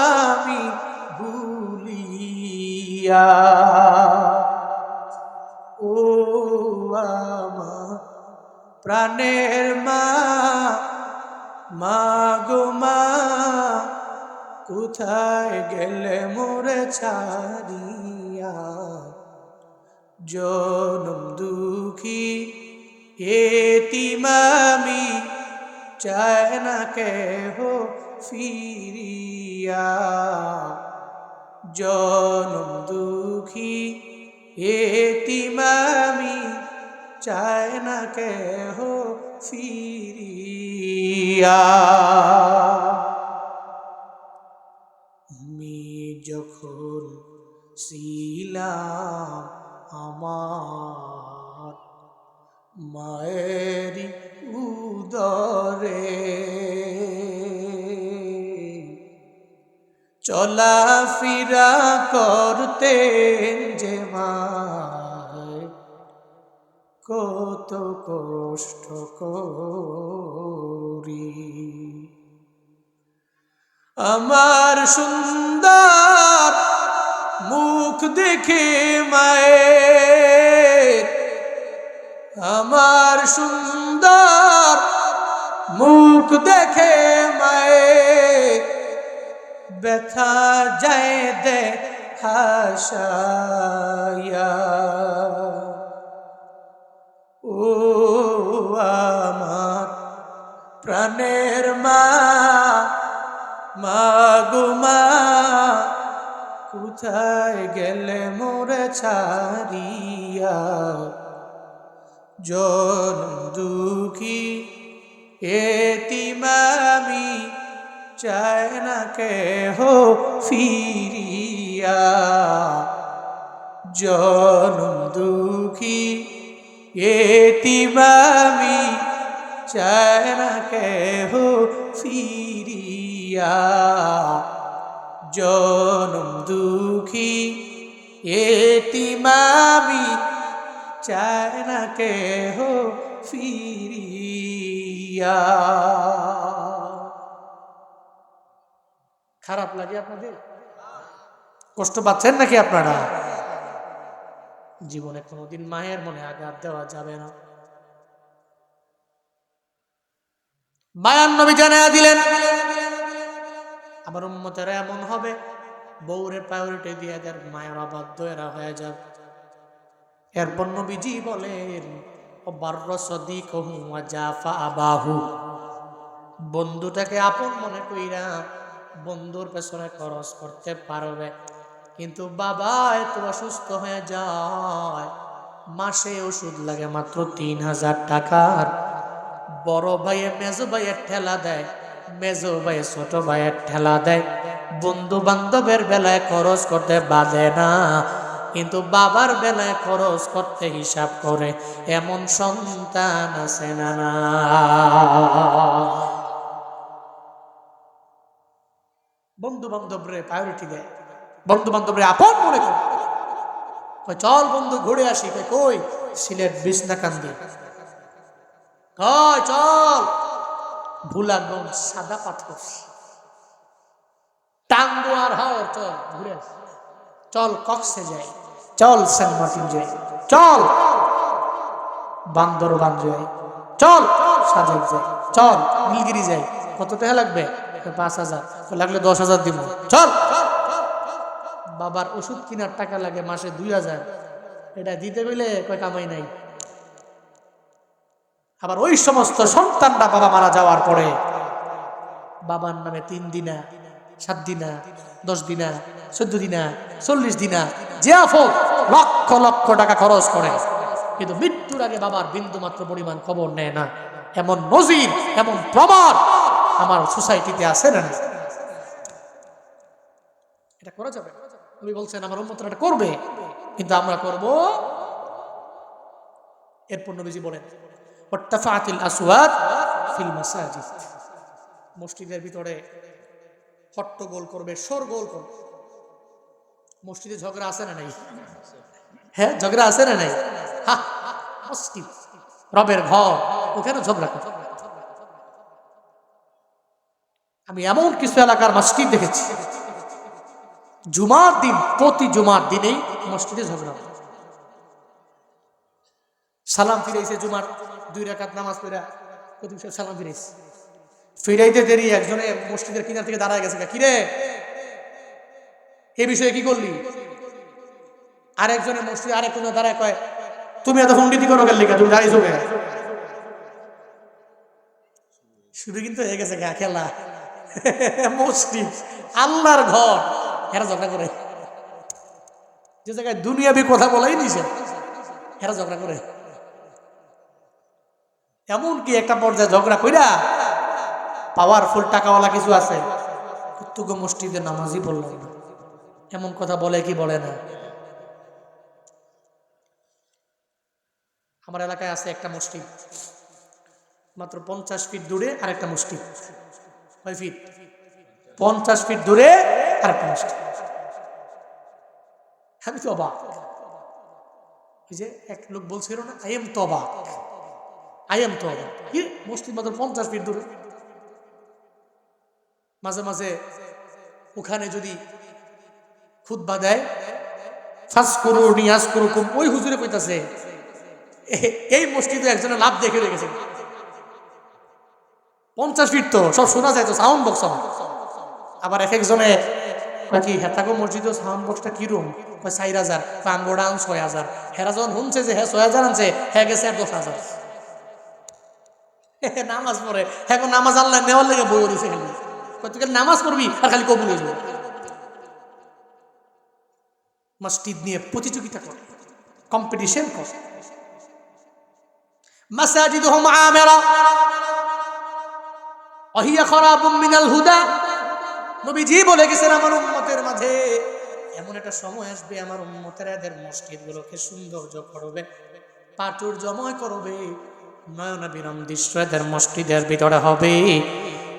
আমি ভুলিয়া। ও আমার প্রাণের মা, মা গো মা, কোথায় গেলে মোরে ছাড়িয়া। জনম দুঃখী এতিম আমি, চায় না কেহ ফিরিয়া। জনম দুঃখী এতিম আমি, চায় না কেহ ফিরিয়া। আমি যখন ছিলাম আমার মায়েরই উদরে, চলাফেরা করতেন যে মায়, কত কষ্ট করি। আমার সুন্দর মুখ দেখে মায়ের, আমার সুন্দর মুখ দেখে মায়ের, ব্যথা যায় দে হাসায়া। ও আমার প্রাণের মা, মা গো মা, কোথায় গেলে মোরে ছাড়িয়া। জনম দুঃখী এতিম আমি, চায় না কেহ ফিরিয়া। জনম দুঃখী এতিম আমি, চায় না কেহ ফিরিয়া। জনম দুঃখী এতিম আমি, চায় না কেহ ফিরিয়া। খারাপ লাগে আপনাদের? কষ্ট পাচ্ছেন নাকি আপনারা? জীবনে কোনোদিন মায়ের মনে আঘাত দেওয়া যাবে না। মায়ার নবী জানায়া দিলেন, আবার উম্মতেরা এমন হবে বউরে প্রায়োরিটি দিয়ে এদের মায়ের অবাধ্য এরা হয়ে যাবে। এরপর নবীজি বলেন, বন্ধুটাকে আপন মনে কইরা বন্ধুর পেছনে খরচ করতে পারবে, কিন্তু বাবা এত অসুস্থ হয়ে যায়, মাসে ওষুধ লাগে মাত্র ৩,০০০ টাকার। বড় ভাইয়ে মেজো ভাইয়ের ঠেলা দেয়, মেজো ভাইয়ে ছোট ভাইয়ের ঠেলা দেয়, বন্ধু বান্ধবের বেলায় খরচ করতে বাদে না, কিন্তু বাবার বেলায় খরচ করতে হিসাব করে। এমন সন্তান আছে না? বন্ধু বান্ধবরে প্রায়োরিটি দেয়, বন্ধু বান্ধবরে আপন মনে করে। চল বন্ধু ঘুরে আসি। কই? সিলেট বিছনাকান্দি। চল ভুলাগঞ্জ সাদা পাথর টাঙ্গুয়ার হাওর, চল ঘুরে আসি। চল কক্সে যাই, চল সেন্ট মার্টিন যাই, চল বান্দরবান যাই, চল সাজেক যাই, চল নীলগিরি যাই। কত টাকা লাগবে? ৫,০০০। লাগলে ১০,০০০ দিব, চল। বাবার ওষুধ কেনার টাকা লাগে মাসে ২,০০০, এটা দিতে গেলে কয় কামাই নাই। আবার ওই সমস্ত সন্তানরা বাবা মারা যাওয়ার পরে বাবার নামে ৩ দিনা, ৭ দিনা, ১০ দিনা, ১৪ দিনা, ৪০ দিনা জিয়াফত লক্ষ লক্ষ টাকা খরচ করে, কিন্তু মৃত্যুর আগে বাবার বিন্দু মাত্র পরিমাণ খবর নেয় না। এমন নজির, এমন প্রমাণ আমার সোসাইটিতে আছে না? এটা করা যাবে? তুমি বলছেন আমার উম্মতরা এটা করবে, কিন্তু আমরা করব এরপর নবীজি বলেন ওয়াত্তাফাতিল আসওয়াত ফিল মাসাজিদ, মসজিদের ভিতরে হট্টগোল করবে, শোরগোল করবে। মসজিদে ঝগড়া আছে না নাই? হ্যাঁ, ঝগড়া আছে না নাই? মসজিদ রবের ঘর, ওখানে ঝগড়া করে। আমি এমন কিছু এলাকার মসজিদ দেখেছি, জুমার দিন, প্রতি জুমার দিনেই মসজিদে ঝগড়া। সালাম ফিরাইছে, জুমার 2 রাকাত নামাজ পড়া প্রতি সালাম ফিরাইছে, ফিরাইতে দেরি একজনে মসজিদের কিনার থেকে দাঁড়ায় গেছে, কিরে এই বিষয়ে কি করলি? আরেকজনের মসজিদ আরেক কোন দাঁড়ায় কয়, তুমি এত হুন্ডিতি করো গেল লিখা, তুমি দাঁড়িয়েছো কে? শুধু কিন্তু হয়ে গেছে গা খেলা। মসজিদ আল্লাহর ঘর, এরা ঝগড়া করে। যে জায়গায় দুনিয়াবি কথা বলাই নিছে, এরা ঝগড়া করে। এমনকি একটা পর্যায়ে ঝগড়া কইরা পাওয়ারফুল টাকাওয়ালা কিছু আছে, কুত্তুগো মসজিদে নামাজই পড়লাম না, এমন কথা বলে কি বলে না? আমার এলাকায় আছে একটা মসজিদ, মাত্র 50 ফিট দূরে আরেকটা মসজিদ। কয় ফিট? 50 ফিট দূরে আরেকটা মসজিদ। আমি তো অবাক। ওই যে এক লোক বলছিল না, আই এম তো অবাক, আই এম তো অবাক। কি মসজিদ মাত্র 50 ফিট দূরে? মাঝে মাঝে ওখানে যদি খুতবা দেয়, ফাসকুরুনি আযকুরুকুম, ওই হুজুরে কইতাছে এই মসজিদে একজনের লাভ দেখে রেখেছে। 50 ফিট তো সব শোনা যায়, তো সাউন্ড বক্স। আবার এক একজনে কি হেতাগো মসজিদ সাউন্ড বক্সটা কিরম? 4000, পাঙ্গোড়া 6000। হেরা যখন শুনছে যে হ্যাঁ 6000 আনছে, হ্যাঁ গেছে 10,000। নামাজ পড়ে এখন, নামাজ আল্লাহ নেওয়ার লেগে বই দিছে, খালি তুই নামাজ পড়বি আর খালি কবুল হয়ে যাবে। মসজিদ নিয়ে প্রতিযোগিতা করে, কম্পিটিশন করে। মাসাজিদুহুম আমিরা ওয়া হিয়া খারাবুম মিনাল হুদা। নবীজি বলে গেছেন আমার উম্মতের মাঝে এমন একটা সময় আসবে, আমার উম্মতেরা এদের মসজিদগুলোকে সৌন্দর্য করবে, প্রাচুর্যময় করবে, নয়নাভিরাম দৃশ্য এদের মসজিদের ভিতরে হবে।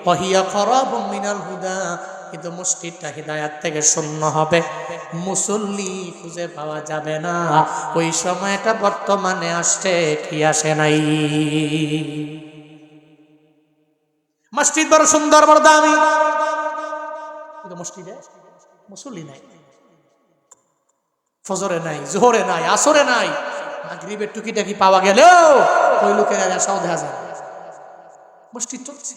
ওয়া হিয়া খারাবুম মিনাল হুদা, কিন্তু মসজিদটা হিদায়াত থেকে শূন্য হবে, মুসল্লি খুঁজে পাওয়া যাবে না। ওই সময়টা বর্তমানে আসছে কি আসে নাই? মসজিদ বড় সুন্দর, বড় দামি, কিন্তু মসজিদে মুসল্লি নাই, ফজরে নাই, জোহরে নাই, আসরে নাই, মাগরিবের টুকিটাকি পাওয়া গেলেও ওই লোকের আশাও দেখা যায়। মসজিদ চলছে,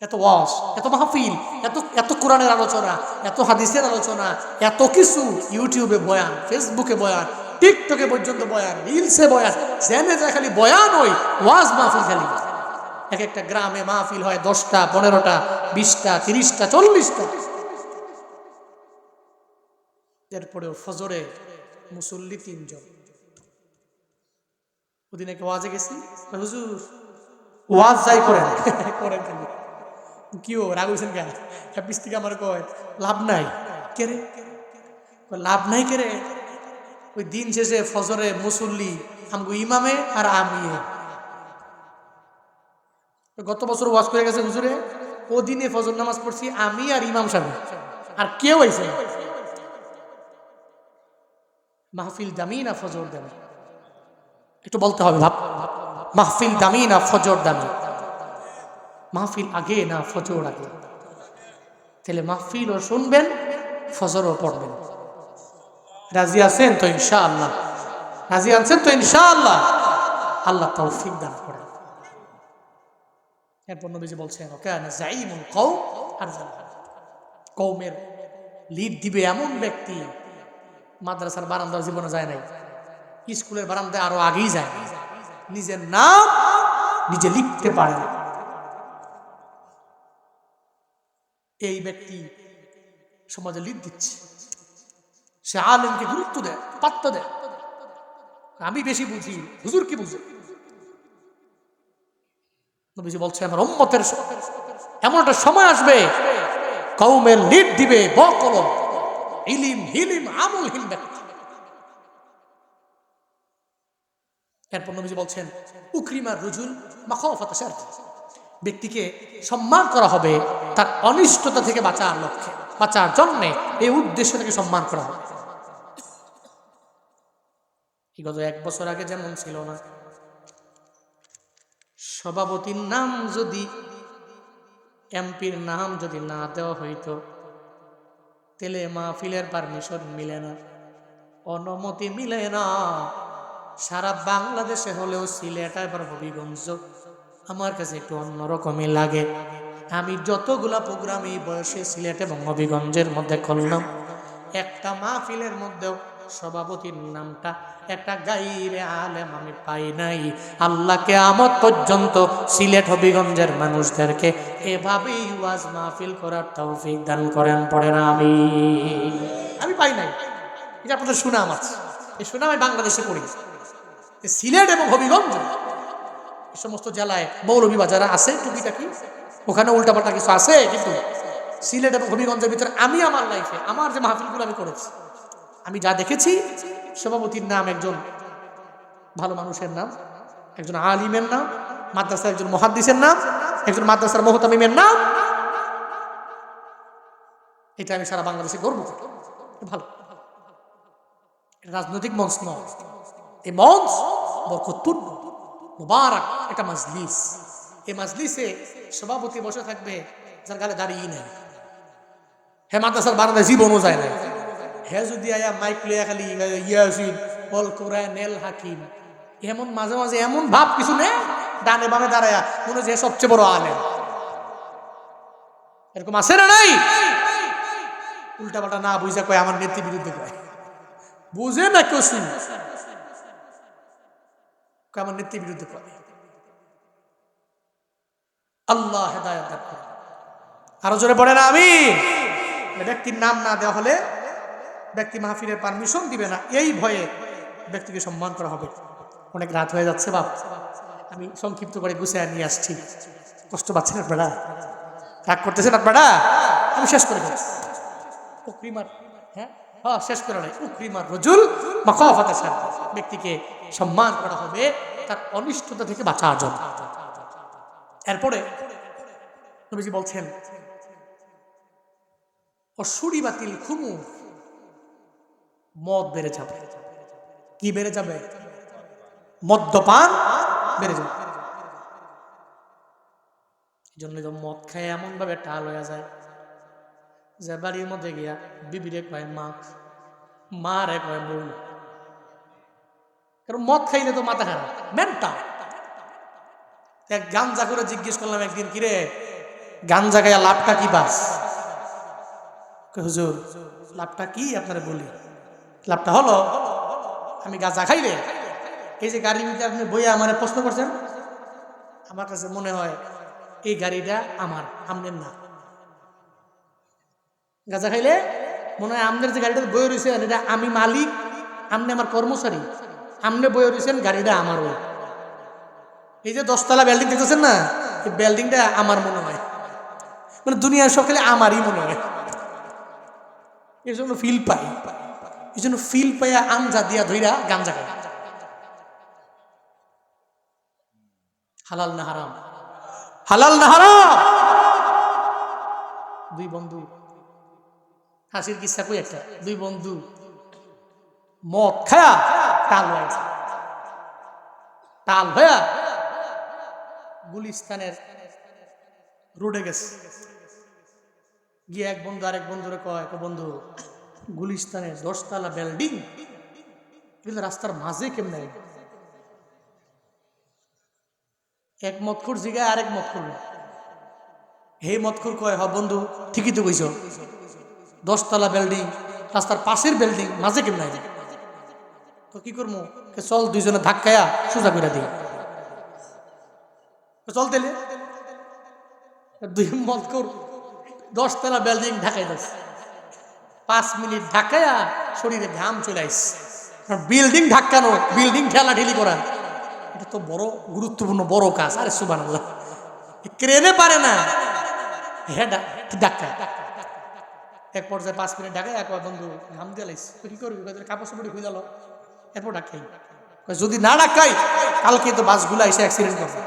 এত ওয়াজ, এত মাহফিল, এত এত কোরআনের আলোচনা, এত হাদিসের আলোচনা, এত কিছু, ইউটিউবে বয়ান, ফেসবুকে বয়ান, টিকটকে পর্যন্ত বয়ান, রিলসে বয়ান, জেনে যায় খালি বয়ান, ওই ওয়াজ মাহফিল খালি। এক একটা গ্রামে মাহফিল হয় 10টা, 15টা, 20টা, 30টা, 40টা। এরপরেও ফজরে মুসল্লি 3 জন। ওদিন একটা ওয়াজে গেছি, হুজুর ওয়াজ যাই করেন করেন খালি, কি ও রাগ হইছেন কেন? হ্যাপিস থেকে আমার কয় লাভ নাই। কে রে? লাভ নাই কে রে? ওই দিন শেষে ফজরে মুসল্লি আমগো ইমামে আর আমি। গত বছর ওয়াজ করে গেছে হুজুরে, ও দিনে ফজর নামাজ পড়ছি আমি আর ইমাম সাহেব, আর কেউ আইছে না। মাহফিল দামি না ফজর দামি? একটু বলতে হবে, ভাব। মাহফিল দামি না ফজর দামি? মাহফিল আগে না ফজর আগে? তাহলে মাহফিলও শুনবেন, ফজরও পড়বেন। রাজি আছেন তো ইনশাআল্লাহ? রাজি আছেন তো ইনশাআল্লাহ? আল্লাহ তৌফিক দান করেন। এরপর নবীজি বলছেন ওকানা যাইমুল কওম আরজাল, কওমের লিড দিবে এমন ব্যক্তি মাদ্রাসার বারান্দার জীবনে যায় নাই, স্কুলের বারান্দায় আরো আগেই যায়, নিজের নাম নিজে লিখতে পারে না। এই ব্যক্তি সমাজে লিড দিচ্ছে, সে আলেমকে গুরুত্ব দেয়, পাত্তা দেয়। আমি বেশি বুঝি, হুজুর কি বুঝে? নবীজি বলছে আমার উম্মতের এমন একটা সময় আসবে, কওমের লিড দিবে বকলম, ইলিম হিলিম আমলহীন ব্যক্তি। এরপর নবীজি বলছেন উকরিমার রুজুল মাখাফাতা শার, ব্যক্তিকে সম্মান করা হবে তার অনিষ্টতা থেকে বাঁচার লক্ষ্যে, বাঁচার জন্যে, এই উদ্দেশ্য থেকে সম্মান করা হবে। গত 1 বছর আগে যেমন ছিল না, সভাপতির নাম যদি, এমপির নাম যদি না দেওয়া হইতো, তেলে মাহফিলের পারমিশন মিলে না, অনুমতি মিলে না। সারা বাংলাদেশে হলেও সিলেট এবার হবিগঞ্জ আমার কাছে একটু অন্যরকমই লাগে। আমি যতগুলা প্রোগ্রাম এই বয়সে সিলেট এবং হবিগঞ্জের মধ্যে করলাম, একটা মাহফিলের মধ্যেও সভাপতির নামটা একটা গাইরে আলেম আমি পাই নাই। আল্লাহ কিয়ামত পর্যন্ত সিলেট হবিগঞ্জের মানুষদেরকে এভাবেই ওয়াজ মাহফিল করার তৌফিক দান করেন, পড়েন আমি পাই নাই। এটা আপনাদের সুনাম আছে, এই সুনাম আমি বাংলাদেশে পড়ি। সিলেট এবং হবিগঞ্জ এই সমস্ত জেলায় মৌলভীবাজার আছে টুকিটাকি, ওখানে উল্টাপাল্টা কিছু আছে, কিন্তু সিলেট এবং হবিগঞ্জের ভিতরে আমি আমার লাইফে আমার যে মাহফিলগুলো আমি করেছি, আমি যা দেখেছি, সভাপতির নাম একজন ভালো মানুষের নাম, একজন আলিমের নাম, মাদ্রাসার একজন মুহাদ্দিসের নাম, একজন মাদ্রাসার মুহতামিমের নাম। এটা আমি সারা বাংলাদেশে গর্ব করি। ভালো রাজনৈতিক মঞ্চ নয়, এই মঞ্চ বরকতপূর্ণ মুবারক এটা মাজলিস। এই মাজলিসে সভাপতি বসে থাকবে যার গালে দাঁড়িয়ে নেই, হে মাদ্রাসার বারান্দায় জীবনও যায় না। হে যদি আয়া মাইক লইয়া খালি ইয়াসিন বল কোরআন এল হাকিম, এমন মাঝে মাঝে এমন ভাব কিছু নেই, ডানে বামে দাঁড়ায়া মনে হয় সবচেয়ে বড় আলেম। এরকম আছে না নাই? উল্টাপাল্টা না বুঝা কয় আমার নেত্রীর বিরুদ্ধে কয়, বুঝে না কেউ শুন আমার নেত্রীর বিরুদ্ধে কয়। আল্লাহ হেদায়েত দান করেন। আরো জোরে পড়ে না আমিন। ব্যক্তির নাম না দেওয়া হলে ব্যক্তি মাহফিলের পারমিশন দিবে না, এই ভয়ে ব্যক্তিকে সম্মান করা হবে। অনেক রাত হয়ে যাচ্ছে বাপ, আমি সংক্ষিপ্ত করে গুছিয়ে নিয়ে আসছি। কষ্ট পাচ্ছেন আপনারা, রাগ করতেছেন আপনারা? আমি শেষ করে ফেলছি। উকরিমার শেষ করে নাই। উকরিমার রজুল মাখাফাতা শার, ব্যক্তিকে সম্মান করা হবে তার অনিষ্টতা থেকে বাঁচার জন্য। এরপরে নবীজি বলছেন অশুরিবাতিল খুমুর, মদ বেড়ে যাবে। কি বেড়ে যাবে? মদ্যপান বেড়ে যাবে। এই জন্য মদ খায় এমন ভাবে টাল হয়ে যায় যে বাড়ির মধ্যে গিয়া বিবিরে কয় মা, মা রে কয় বউ। কারণ মদ খাইলে তো মাথা খারাপ, মেন্টাল। এক গাঞ্জা করে জিজ্ঞেস করলাম একদিন, কিরে গাঞ্জা খাইয়া লাভটা কি বাস? হুজুর লাভটা কি আপনারা বলি। লাভটা হলো আমি গাঁজা খাইলে এই যে গাড়ির ভিতরে আপনি বইয়া আমার প্রশ্ন করছেন, আমার কাছে মনে হয় এই গাড়িটা আমার, আমনের না। গাঁজা খাইলে মনে হয় আমনের যে গাড়িটা বয়ে রয়েছেন এটা আমি মালিক, আমনে আমার কর্মচারী, আমনে বয়ে রয়েছেন গাড়িটা আমারও। এই যে 10 তলা বিল্ডিং দেখতেছেন না, এই বিল্ডিংটা আমার মনে হয়, মানে দুনিয়ার সব খালি আমারই মনে হয়। এই জন্য ফিল পাই, এই জন্য ফিল পাইয়া আঞ্জা দিয়া ধইরা গাঞ্জা খাই। হালাল না হারাম? হালাল না হারাম? দুই বন্ধু, হাসির কিস্সা কই একটা, দুই বন্ধু মদ খায়া টাল হয়েছে। টাল হইয়া গুলিস্তানের রোডে গেছে, গিয়ে এক বন্ধু আরেক বন্ধুরে কয়, বন্ধু গুলিস্তানের 10 তলা বিল্ডিং কিন্তু রাস্তার মাঝে কেমনে? এক মতখুর জিগায় আরেক মতখুর, হে মতখুর কয়, হ বন্ধু ঠিকই তো কইছো, 10 তলা বিল্ডিং রাস্তার পাশের বিল্ডিং মাঝে কেমনে? তো কি করবো? চল দুইজনে ধাক্কায়া সোজা করে দিই। চল তেলে দুই মতখুর 10 তলা বিল্ডিং ঢাকাই দিচ্ছে। 5 মিনিট ঢাকায়া শরীরে ঘাম চলে আসছে। বিল্ডিং ধাক্কানো, বিল্ডিং ঠেলা ঠেলি করা, এটা তো বড় গুরুত্বপূর্ণ বড় কাজ। আরে সুবহানাল্লাহ, ক্রেনে পারে না, হ্যাঁ ধাক্কা। এক পর্যায়ে 5 মিনিট ঢাকায় এক বন্ধু ঘাম দিয়ে লাইছে, কি করবি? কাপড় সাপড়ি খুঁজে গেল, এরপর ঢাকাই যদি না ডাকাই কালকে তো বাসগুলা এসে অ্যাক্সিডেন্ট করবে,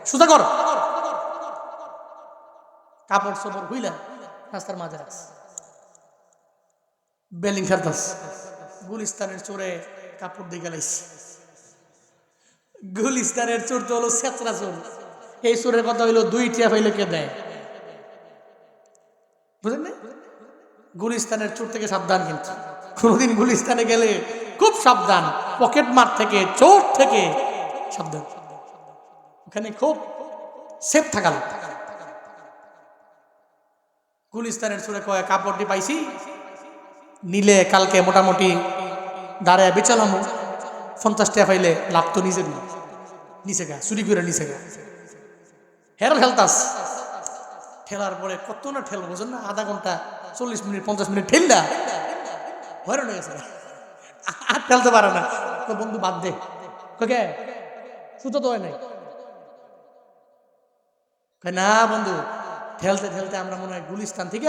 সোজা কর। কাপড় চোপড় হইলা রাস্তার মাঝে রাখছে, বেলিং খারদাস গুলিস্তানের চোরে কাপড় দিয়ে গেলাইছে। গুলিস্তানের চোর তো হলো ছেত্রা চোর। এই চোরের কথা হইলো 2 টিয়া পাইলে কে দেয়, বুঝলেন না? গুলিস্তানের চোর থেকে সাবধান, কিন্তু কোনদিন গুলিস্তানে গেলে খুব সাবধান, পকেট মার থেকে, চোর থেকে সাবধান, ওখানে খুব সেফ থাকা লাগে। গুলিস্তানের চোরে কয় কাপড়টি পাইছি, নিলে কালকে মোটামুটি দাঁড়ায় বেচালাম, 50 টাকা পাইলে লাভ তো নিজের নিচে গা, চুরি করে নিচে গা হেরাল খেলতাস। ঠেলার পরে কত না ঠেল, বোঝেন না? আধা ঘন্টা 40 মিনিট 50 মিনিট ঠেললা হয়রান হয়ে গেছে, আর ঠেলতে পারে না। বন্ধু বাদ দে, কে সুতো তো হয় নাই, না বন্ধু ঠেলতে ঠেলতে আমরা মনে হয় গুলিস্তান থেকে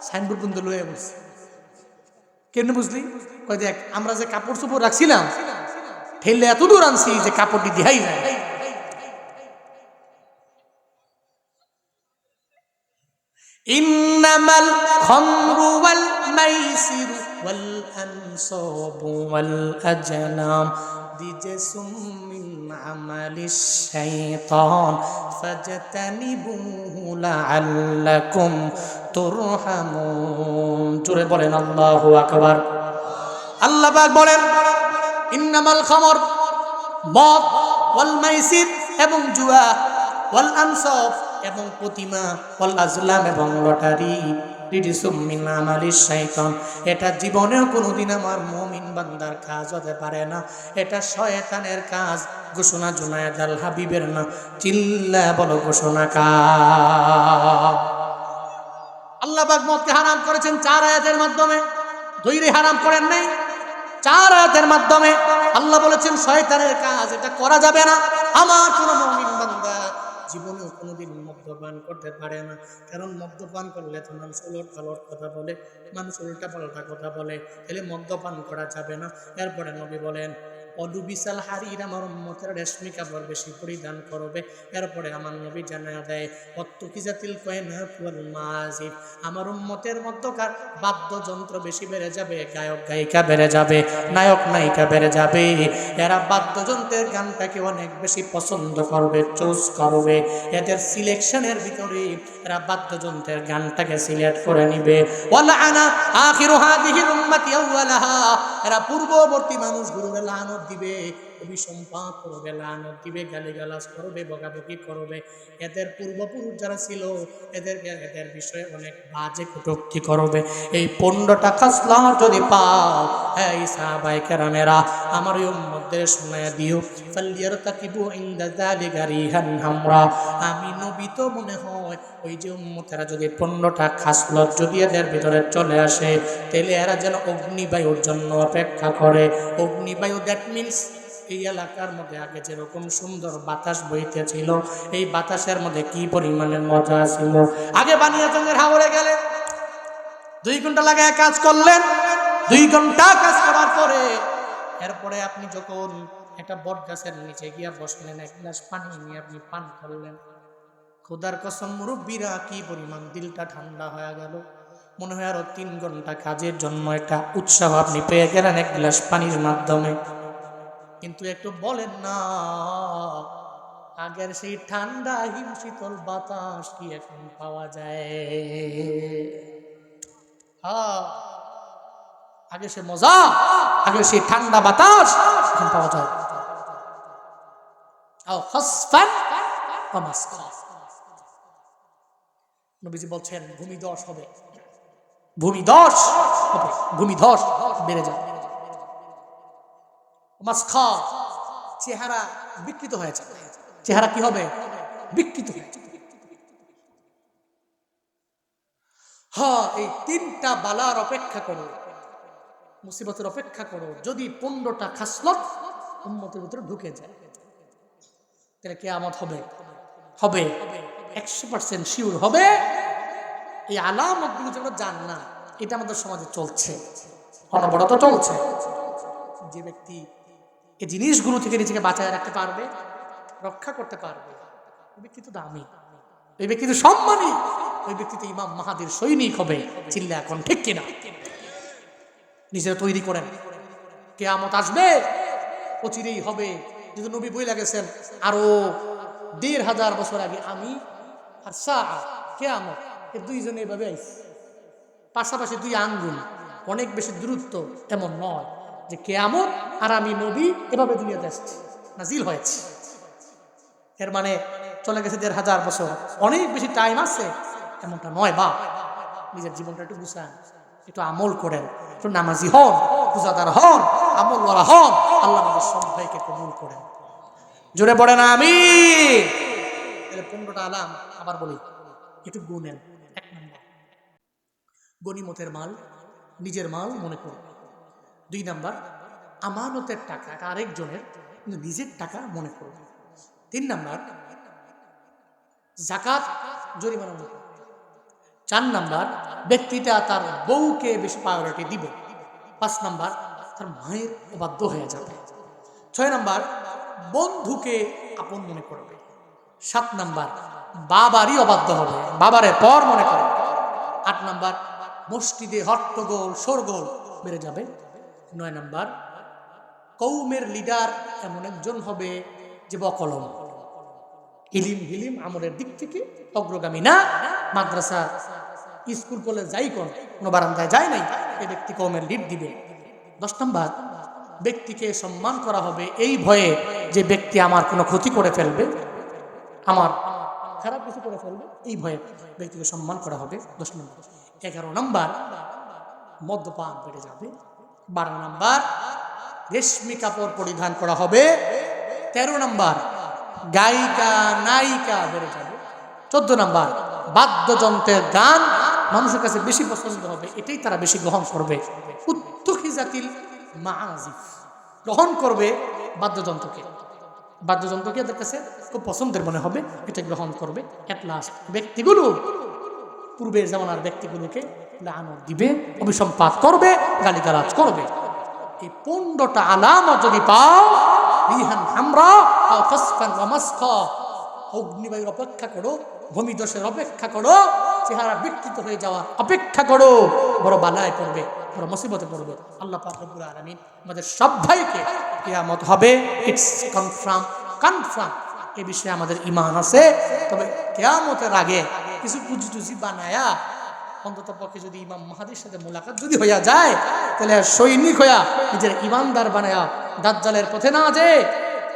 সাইনবোর্ড পর্যন্ত লয়ে বলছি। কেন বুঝলি? কয় দেখ আমরা যে কাপড় চোপড় রাখছিলাম ঠেললে এত দূর আনছি যে কাপড়টি দেখাই যায়। ইন্নামাল খামরু ওয়াল মাইসিরু ওয়াল আনসাবু ওয়াল আজলাম রিজসুম মিন আমালিশ শাইতান ফাজতানিবুহু লাআল্লাকুম তুরহামুন। জোরে বলেন আল্লাহু আকবার। আল্লাহ পাক বলেন ইন্নামাল খামর, মদ, ওয়াল মাইসির এবং জুয়া, ওয়াল আনসাব এবং প্রতিমা, ওয়াল আজলাম এবং লটারি, রিজসুম মিন আমালিশ শাইতান, এটা জীবনেও কোনোদিন আমার মুমিন বান্দার কাজ হতে পারে না, এটা শয়তানের কাজ। ঘোষণা জুনায়েদ আল হাবিবের না, চিল্লা বলো ঘোষণা কার? আল্লাহ পাক মদকে হারাম করেছেন 4 আয়াতের মাধ্যমে, ধৈর্য হারাম করেন নাই। 4 আয়াতের মাধ্যমে আল্লাহ বলেছেন শয়তানের কাজ, এটা করা যাবে না। আমার কোন মুমিন বান্দা জীবনেও কোনোদিন মদ্যপান করতে পারে না, কারণ মদ্যপান করলে তো মানুষ উলট পালট কথা বলে, মানুষ উল্টা পাল্টা কথা বলে, তাহলে মদ্যপান করা যাবে না। এরপরে নবী বলেন অদু বিশাল হারির, আমার উম্মতের রেশমি কাপড় বেশি পরিধান করবে। এরপরে আমার নবী জানায়া দেয় অত্তুকিজাতিল কয়নাত ওয়াল মাজিব, আমার উম্মতের মধ্যকার বাদ্যযন্ত্র বেশি বেড়ে যাবে, গায়ক গায়িকা বেড়ে যাবে, নায়ক নায়িকা বেড়ে যাবে। এরা বাদ্যযন্ত্রের গানটাকে অনেক বেশি পছন্দ করবে, চুজ করবে। এদের সিলেকশনের ভিতরে এরা বাদ্যযন্ত্রের গানটাকে সিলেক্ট করে নিবে। ওয়ালা আনা আখিরু হাদিহি উম্মতি আউয়ালাহা, এরা পূর্ববর্তী মানুষগুলোকে লানত দিবে, অভিসম্পাত করবে, লানত দিবে, গালিগালাজ করবে, বকাবকি করবে। এদের পূর্বপুরুষ যারা ছিল এদের বিষয়ে অনেক বাজে কটূক্তি করবে। এই 15টা খাসলত যদি পাও, এই সাহাবায়ে কেরামেরা আমার এই উম্মতদের শোনায়া দিও, ফালিয়ারতাকিবু ইনদা যালিকা রিহান হামরা। আমি নবী তো মনে হয় ওই যে উম্মতেরা যদি 15টা খাসলত যদি এদের ভিতরে চলে আসে, তাহলে এরা যেন অগ্নিবায়ুর জন্য অপেক্ষা করে। অগ্নিবায়ু দ্যাট মিনস এই এলাকার মধ্যে আগে যেরকম সুন্দর বাতাস বইতেছিল, এই বাতাসের মধ্যে কি পরিমাণের মজা ছিল। আগে বানিয়াচঙ্গের হাওরে গেলে 2 ঘন্টা লাগায় কাজ করলেন, 2 ঘন্টা কাজ করার পরে এরপরে আপনি যখন একটা বট গাছের নিচে গিয়া বসলেন, 1 গ্লাস পানি নিয়ে আপনি পান করলেন, খোদার কসম মুরব্বীরা কি পরিমাণ দিলটা ঠান্ডা হয়ে গেল। মনে হয় আরো 3 ঘন্টা কাজের জন্য একটা উৎসাহ আপনি পেয়ে গেলেন 1 গ্লাস পানির মাধ্যমে। কিন্তু একটু বলেন না, আগের সেই ঠান্ডা হিম শীতল বাতাস কি এখন পাওয়া যায়? হ্যাঁ, আগে সে মজা, আগে সেই ঠান্ডা বাতাস এখন পাওয়া যায়। নবীজি বলছেন ভূমিধস হবে, ভূমিধস হবে, ভূমিধস বেড়ে যাবে। মাসখা, চেহারা বিকৃত হয়ে যাবে। চেহারা কি হবে? বিকৃত হয়ে যাবে। হ্যাঁ, এই 3টা বালার অপেক্ষা করো, মুসিবতের অপেক্ষা করো। যদি 15টা খাসলত উম্মতের ভিতরে ঢুকে যায়, তাহলে কিয়ামত হবে, হবে 100% শিওর হবে। এই আলামতগুলো যেগুলো জান না, এটা আমাদের সমাজে চলছে, অনবরত চলছে। যে ব্যক্তি এই জিনিসগুলো থেকে নিজেকে বাঁচায় রাখতে পারবে, রক্ষা করতে পারবে, ওই ব্যক্তি তো দামি, ওই ব্যক্তি তো সম্মানী, ওই ব্যক্তি তো ইমাম মাহাদির সৈনিক হবে। চিল্লা এখন ঠিক কিনা? নিজেরা তৈরি করেন, কিয়ামত আসবে, অচিরেই হবে। যদি নবী বইলা গেছেন আরো ১,৫০০ বছর আগে, আমি আর কিয়ামত এর দুইজনে এভাবে আইস, পাশাপাশি দুই আঙ্গুল, অনেক বেশি দূরত্ব এমন নয় যে কিয়ামত আর আমি নবী এভাবে দুনিয়াতে আসছি, নাজিল হয়েছে। এর মানে চলে গেছে ১,৫০০ বছর, অনেক বেশি টাইম আছে এমনটা নয়। বা নিজের জীবনটা একটু গুছান, একটু আমল করেন, একটু নামাজি হন, রোজাদার হন, আমলওয়ালা হন। আল্লাহ আমাদের সবাইকে কবুল করেন। জোরে পড়ে না আমি। 15টা আলাম আবার বলি, একটু গুনেন। 1 নম্বর, গনিমতের মাল নিজের মাল মনে করবে। 2 নম্বর, আমানতের টাকা আরেকজনের, কিন্তু নিজের টাকা মনে করবে। 3 নম্বর, জাকাত জরিমানা মনে করবে। 4 নম্বর, ব্যক্তিটা তার বউকে বেশি প্রায়োরিটি দিবে। 5 নম্বর, তার মায়ের অবাধ্য হয়ে যাবে। 6 নম্বর, বন্ধুকে আপন মনে করবে। 7 নম্বর, বাবারই অবাধ্য হবে, বাবারে পর মনে করবে। 8 নম্বর, মসজিদে হট্টগোল শোরগোল বেড়ে যাবে। 9 নম্বর, কৌমের লিডার এমন একজন হবে যে বকলম, ইলিম হিলিম আমলের দিক থেকে অগ্রগামী না, মাদ্রাসা স্কুল কলেজ যাই কোনো বারান্দায় যায় নাই, এ ব্যক্তি কৌমের লিড দিবে। 10 নম্বর, ব্যক্তিকে সম্মান করা হবে এই ভয়ে যে ব্যক্তি আমার কোনো ক্ষতি করে ফেলবে, আমার খারাপ কিছু করে ফেলবে, এই ভয়ে ব্যক্তিকে সম্মান করা হবে। 10 নম্বর। 11 নম্বর, মদ্যপান বেড়ে যাবে। 12 নম্বর, রেশমি কাপড় পরিধান করা হবে। 13 নম্বর, গায়িকা নায়িকা বেড়ে যাবে। 14 নম্বর, বাদ্যযন্ত্রের গান মানুষের কাছে বেশি পছন্দ হবে, এটাই তারা বেশি গ্রহণ করবে। উত্তখিজাতিল মাআজিফ, গ্রহণ করবে বাদ্যযন্ত্রকে, বাদ্যযন্ত্রকে এদের কাছে খুব পছন্দের মনে হবে, এটা গ্রহণ করবে। এট লাস্ট ব্যক্তিগুলো পূর্বের জামানার ব্যক্তিগুলোকে লানত দিবে, অভিসম্পাত করবে, গালিগালাজ করবে। এই 15টা আলামত যদি পাও, রিহান হামরা আও কাসফান ওয়া মাসখা, অগ্নিবায়ুর অপেক্ষা করো, ভূমিধসের অপেক্ষা করো, চেহারা বিকৃত হয়ে যাওয়া অপেক্ষা করো, বড় বালায় পড়বে, বড় মুসিবতে পড়বে। আল্লাহ পাক রব্বুল আলামিন আমাদের সবাইকে, কিয়ামত হবে, ইটস কনফার্ম, এই বিষয়ে আমাদের ঈমান আছে। তবে কিয়ামতের আগে কিছু পুঁজি টুজি বানায়া অন্তত পক্ষে যদি ইমাম মাহাদির সাথে মোলাকাত যদি হইয়া যায়, তাহলে সৈনিক হইয়া নিজের ইমানদার বানায়া দাজ্জালের পথে না যে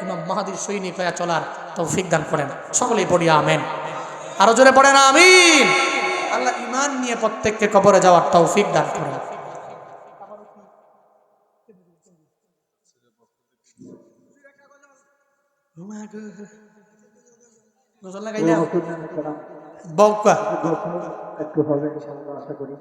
ইমাম মাহাদির সৈনিক হইয়া চলার তৌফিক দান করেন। সকলেই পড়ি আমিন। আরো জোরে পড়েন আমিন। আল্লাহ ইমান নিয়ে প্রত্যেককে কবরে যাওয়ার তৌফিক দান করেন। গজল লাগাইলাম বউকা একটু হবে ইনশাআল্লাহ, আশা করি।